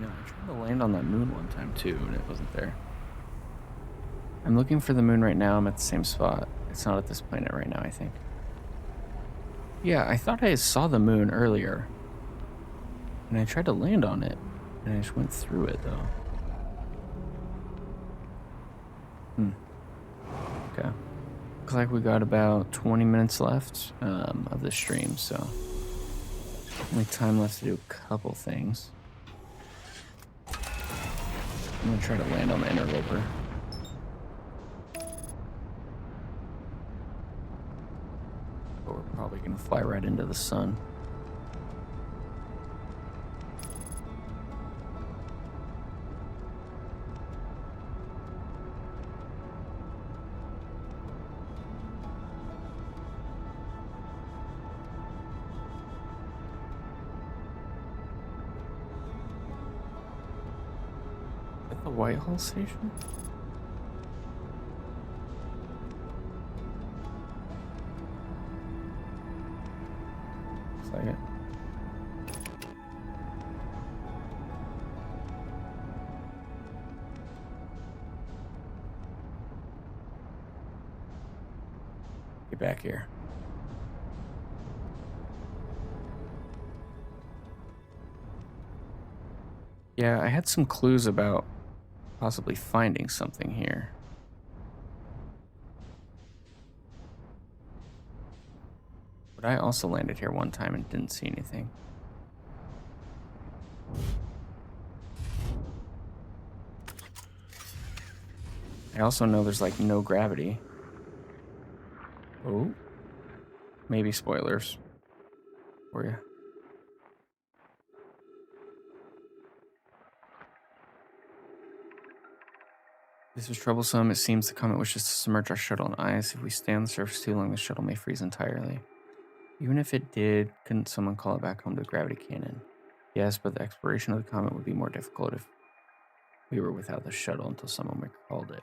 [SPEAKER 1] No, I tried to land on that moon one time too, and it wasn't there. I'm looking for the moon right now. I'm at the same spot. It's not at this planet right now, I think. Yeah, I thought I saw the moon earlier. And I tried to land on it. And I just went through it, though. Okay. Looks like we got about 20 minutes left of the stream, so... only time left to do a couple things. I'm gonna try to land on the interloper. But we're probably gonna fly right into the sun. At the Whitehall station? Looks like it. Get back here. Yeah, I had some clues about possibly finding something here. But I also landed here one time and didn't see anything. I also know there's like no gravity. Oh. Maybe spoilers for you. This is troublesome. It seems the comet wishes to submerge our shuttle in ice. If we stay on the surface too long, the shuttle may freeze entirely. Even if it did, couldn't someone call it back home to the gravity cannon? Yes, but the exploration of the comet would be more difficult if we were without the shuttle until someone recalled it.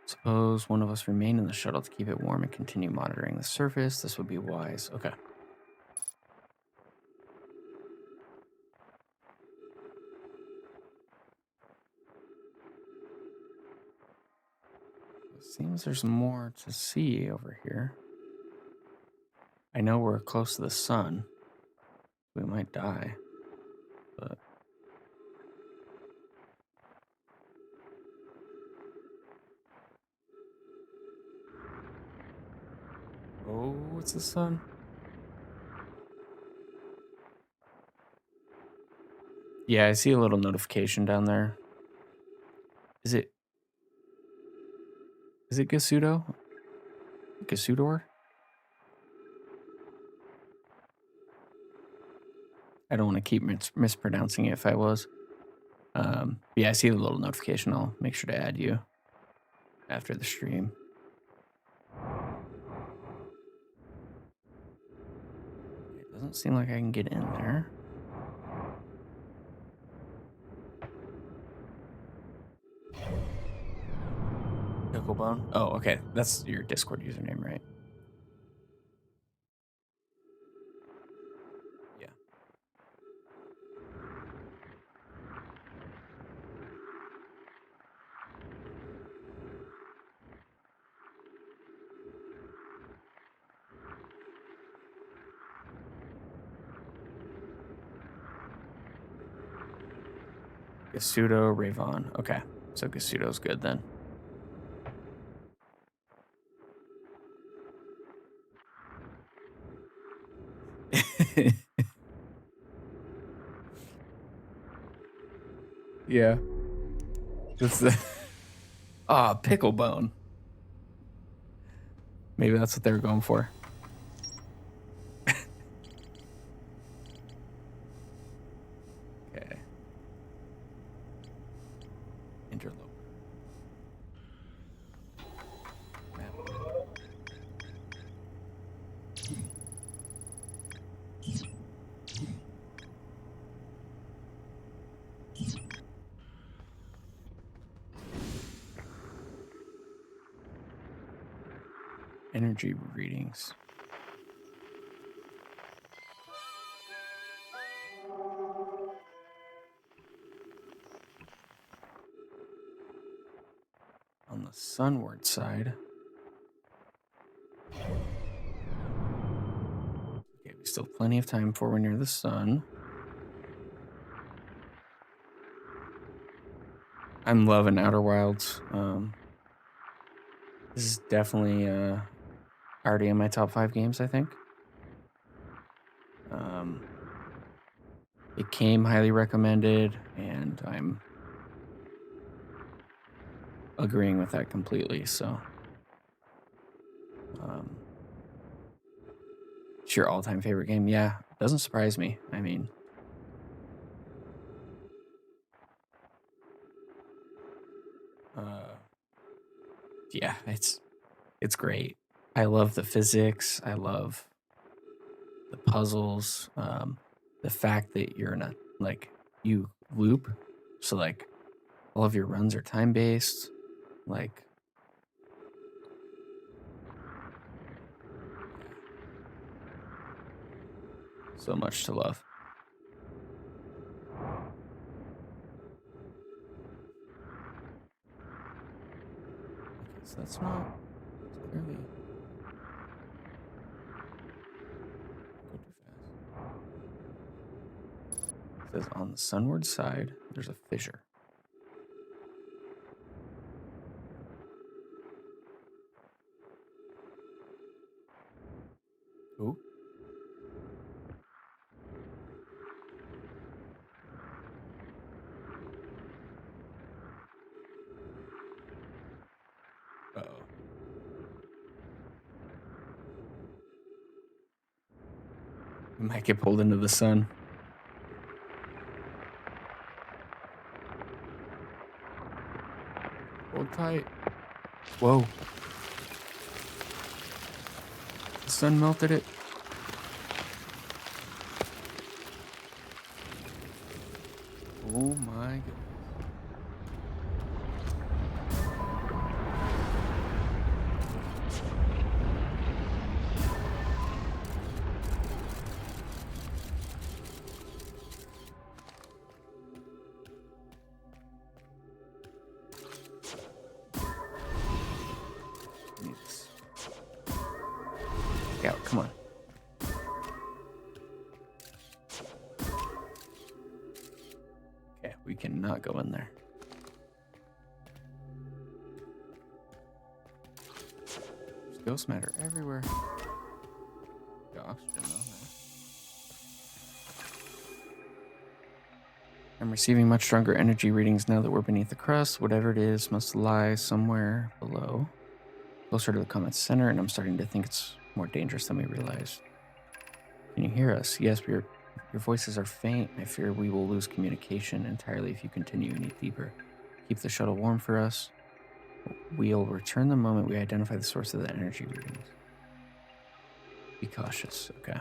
[SPEAKER 1] Suppose one of us remain in the shuttle to keep it warm and continue monitoring the surface. This would be wise. Okay. It seems there's more to see over here. I know we're close to the sun. We might die, but... oh, it's the sun. Yeah, I see a little notification down there. Is it Gasudo? Gasudor? I don't want to keep mispronouncing it if I was. Yeah, I see the little notification. I'll make sure to add you after the stream. It doesn't seem like I can get in there. Picklebone? Oh, okay. That's your Discord username, right? Gasudo, Ravon. Okay, so Gasudo's good then. Yeah. That's the pickle bone. Maybe that's what they were going for. Okay. Interloper. Map. Energy readings. On the sunward side. Okay, we still have plenty of time before we're near the sun. I'm loving Outer Wilds. This is definitely already in my top 5 games, I think. It came highly recommended, and I'm agreeing with that completely. So, it's your all-time favorite game? Yeah, doesn't surprise me. I mean, yeah, it's great. I love the physics. I love the puzzles. The fact that you're in a you loop, so like all of your runs are time based. Like, so much to love. Okay, so that's not clearly go too fast. It says on the sunward side, there's a fissure. Ooh. Uh-oh. We might get pulled into the sun. Hold tight. Whoa. The sun melted it. Oh my goodness. Yes. Yeah, come on. Okay, we cannot go in there. There's ghost matter everywhere. Got oxygen though. I'm receiving much stronger energy readings now that we're beneath the crust. Whatever it is must lie somewhere below, closer to the comet's center, and I'm starting to think it's more dangerous than we realize. Can you hear us? Yes, your voices are faint. I fear we will lose communication entirely if you continue any deeper. Keep the shuttle warm for us. We'll return the moment we identify the source of the energy readings. Be cautious, okay.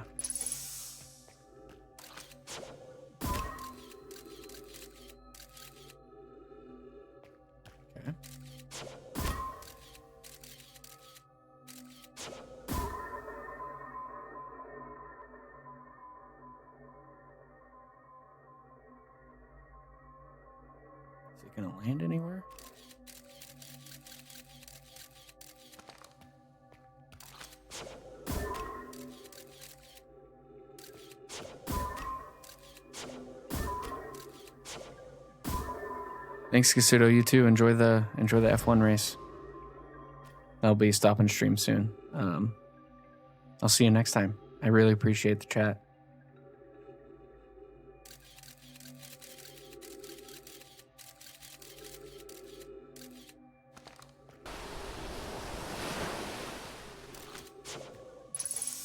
[SPEAKER 1] Okay. Is it gonna land anywhere? Thanks, Kasuto. You too. Enjoy the F1 race. I'll be stopping stream soon. I'll see you next time. I really appreciate the chat.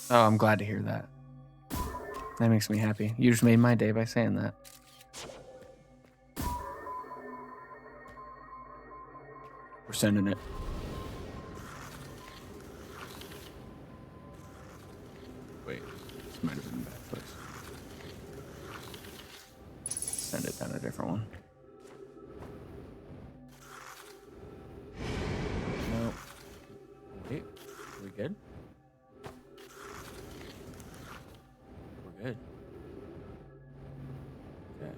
[SPEAKER 1] Oh, I'm glad to hear that. That makes me happy. You just made my day by saying that. We're sending it. Wait, this might have been a bad place. Send it down a different one. No. Wait, are we good? We're good. Okay.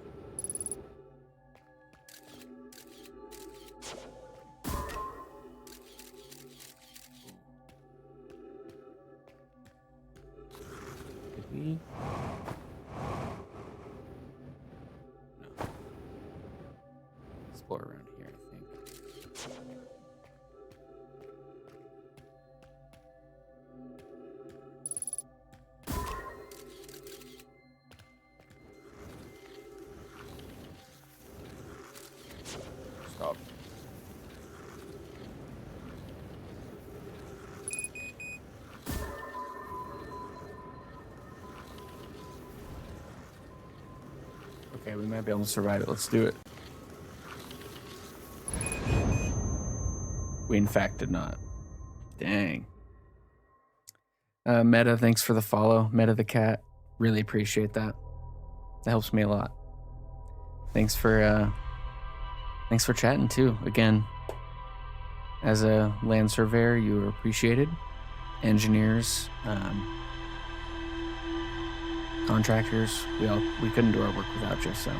[SPEAKER 1] Did we? No. Explore around here, I think. Stop. Okay, we might be able to survive it. Let's do it. We in fact did not. Dang. Meta, thanks for the follow. Meta the cat. Really appreciate that. That helps me a lot. Thanks for chatting too. Again, as a land surveyor, you are appreciated. Engineers, contractors, we couldn't do our work without you. So,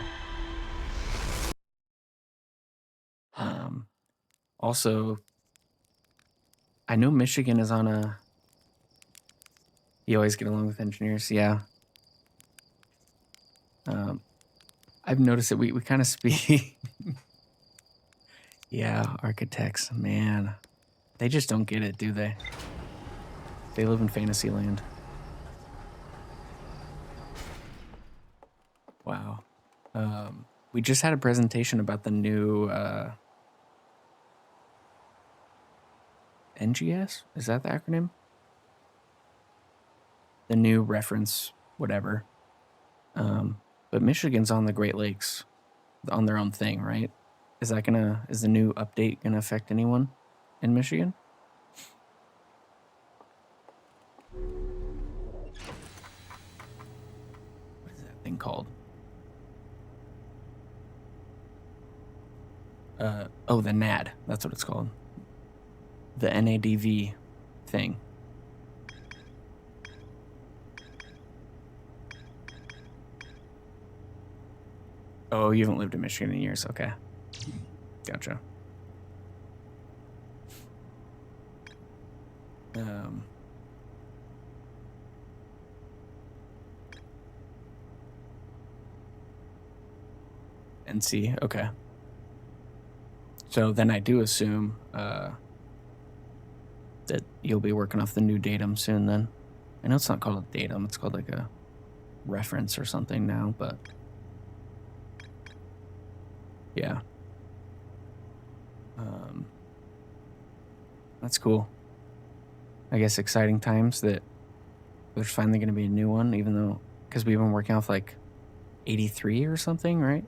[SPEAKER 1] also, I know Michigan is on a. You always get along with engineers, yeah. I've noticed that we kind of speak. Yeah, architects, man, they just don't get it, do they? They live in fantasy land. Wow. We just had a presentation about the new NGS? Is that the acronym? The new reference, whatever. But Michigan's on the Great Lakes on their own thing, right? Is the new update gonna affect anyone in Michigan? What is that thing called? Oh, the NAD. That's what it's called. The NADV thing. Oh, you haven't lived in Michigan in years. Okay. Gotcha. NC. Okay. So then I do assume that you'll be working off the new datum soon then. I know it's not called a datum. It's called like a reference or something now, but yeah. That's cool. I guess exciting times that there's finally going to be a new one, even though, because we've been working off like 83 or something, right?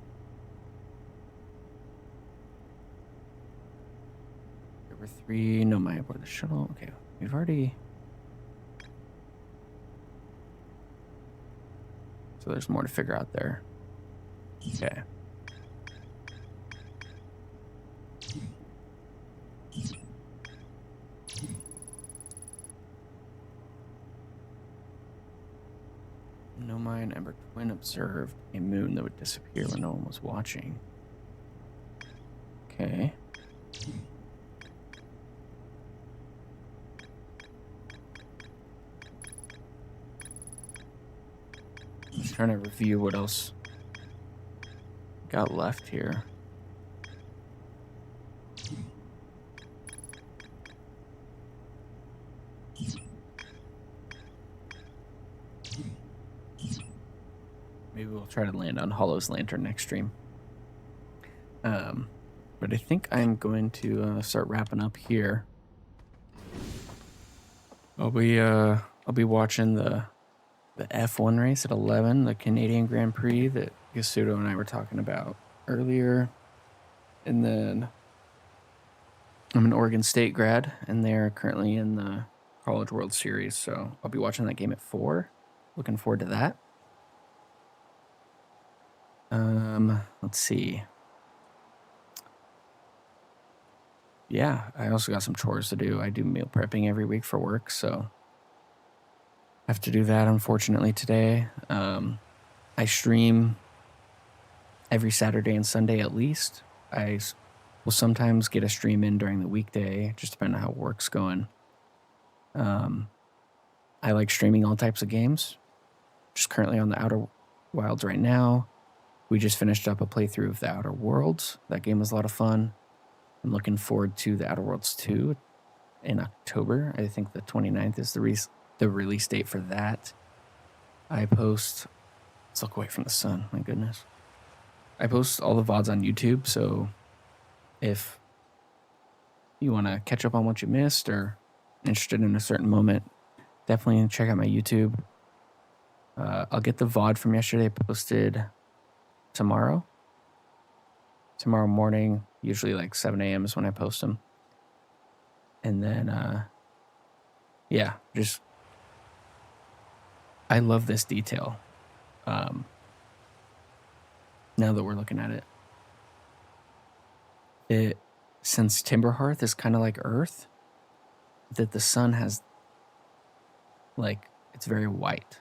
[SPEAKER 1] There were 3, no, my aboard the shuttle. Okay, we've already. So there's more to figure out there. Okay. No mine ever twin observed a moon that would disappear when no one was watching. Okay. Just trying to review what else got left here. Maybe we'll try to land on Hollow's Lantern next stream. But I think I'm going to start wrapping up here. I'll be watching the F1 race at 11, the Canadian Grand Prix that Gasudo and I were talking about earlier. And then I'm an Oregon State grad, and they're currently in the College World Series, so I'll be watching that game at 4. Looking forward to that. Let's see. Yeah, I also got some chores to do. I do meal prepping every week for work, so I have to do that, unfortunately, today. I stream every Saturday and Sunday at least. I will sometimes get a stream in during the weekday, just depending on how work's going. I like streaming all types of games. Just currently on the Outer Wilds right now. We just finished up a playthrough of the Outer Worlds. That game was a lot of fun. I'm looking forward to the Outer Worlds 2 in October. I think the 29th is the release date for that. Let's look away from the sun, my goodness. I post all the VODs on YouTube, so if you want to catch up on what you missed or interested in a certain moment, definitely check out my YouTube. I'll get the VOD from yesterday posted tomorrow. Tomorrow morning, usually like 7 a.m. is when I post them. And then, I love this detail. Now that we're looking at it, since Timberhearth is kind of like Earth, that the sun has, like, it's very white.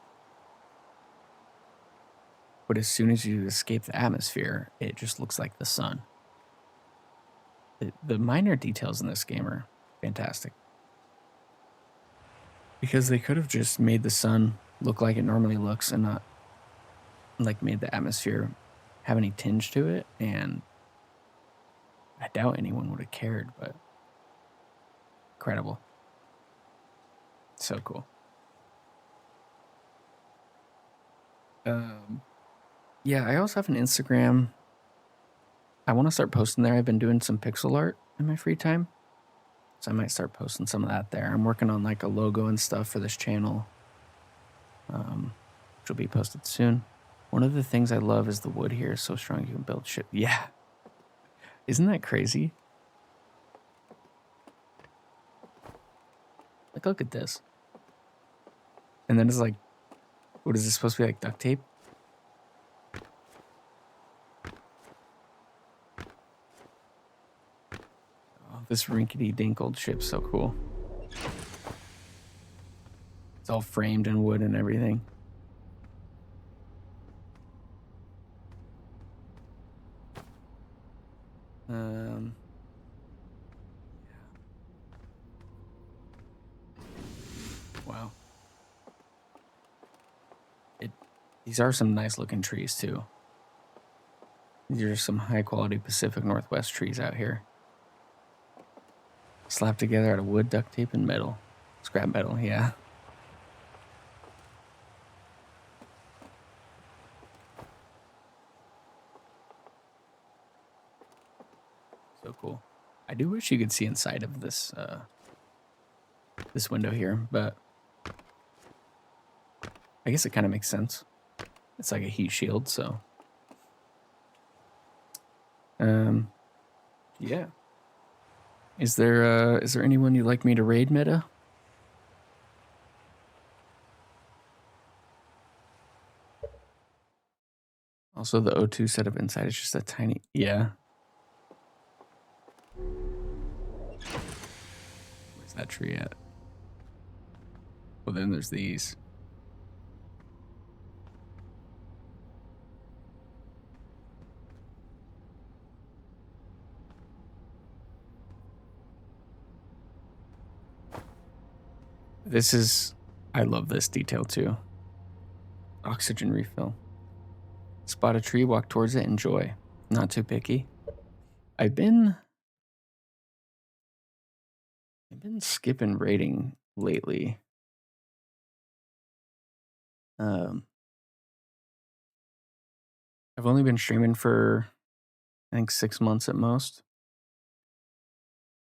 [SPEAKER 1] But as soon as you escape the atmosphere, it just looks like the sun. The minor details in this game are fantastic. Because they could have just made the sun look like it normally looks and not, like, made the atmosphere have any tinge to it, and I doubt anyone would have cared, but incredible. So cool. Yeah, I also have an Instagram. I want to start posting there. I've been doing some pixel art in my free time, so I might start posting some of that there. I'm working on like a logo and stuff for this channel, which will be posted soon. One of the things I love is the wood here is so strong you can build shit. Yeah. Isn't that crazy? Like, look at this. And then it's like, what is this supposed to be, like duct tape? Oh, this rinkety-dink old ship's so cool. It's all framed in wood and everything. Wow. These are some nice looking trees too. These are some high quality Pacific Northwest trees out here. Slapped together out of wood, duct tape, and metal. Scrap metal, yeah. So cool. I do wish you could see inside of this this window here, but I guess it kind of makes sense. It's like a heat shield, so yeah. Is there anyone you'd like me to raid, Meta? Also, the O2 setup inside is just a tiny, yeah. Where's that tree at? Well, then there's these. I love this detail too. Oxygen refill. Spot a tree, walk towards it, enjoy. Not too picky. I've been skipping rating lately. I've only been streaming for I think 6 months at most,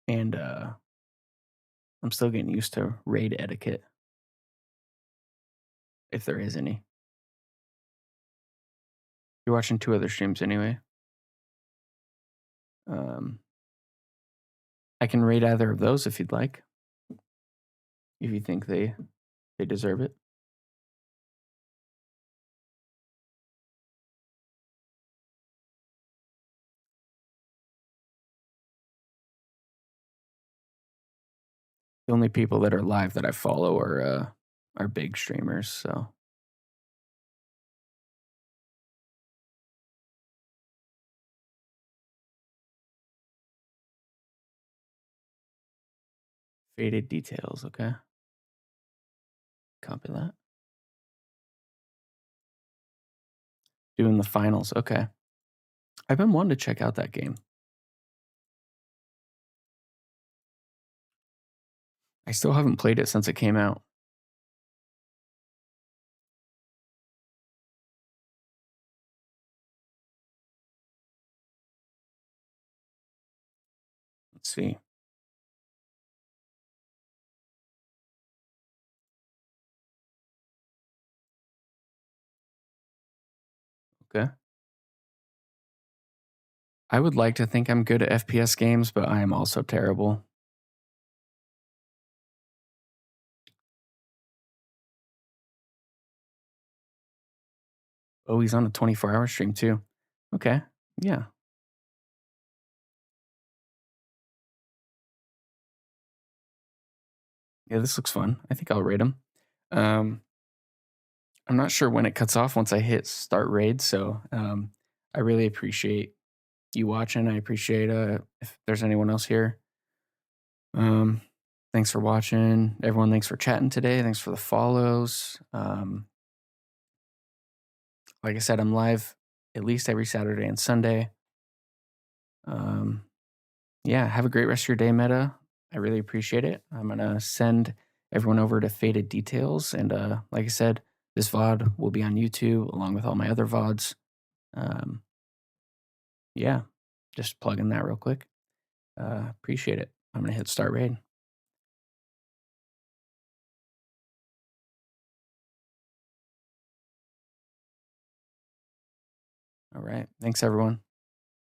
[SPEAKER 1] and I'm still getting used to raid etiquette, if there is any. You're watching two other streams anyway. Um, I can rate either of those if you'd like, if you think they deserve it. The only people that are live that I follow are big streamers, so faded details, okay? Copy that. Doing the finals, okay. I've been wanting to check out that game. I still haven't played it since it came out. Let's see. Okay. I would like to think I'm good at FPS games, but I am also terrible. Oh, he's on a 24-hour stream too. Okay. Yeah. Yeah, this looks fun. I think I'll rate him. Um, I'm not sure when it cuts off once I hit start raid, so I really appreciate you watching. I appreciate if there's anyone else here. Um, thanks for watching, everyone. Thanks for chatting today. Thanks for the follows. Like I said, I'm live at least every Saturday and Sunday. Yeah, have a great rest of your day, Meta. I really appreciate it. I'm gonna send everyone over to Faded Details, and like I said, this VOD will be on YouTube along with all my other VODs. Um, yeah, just plug in that real quick. Appreciate it. I'm gonna hit start raid. All right, thanks everyone.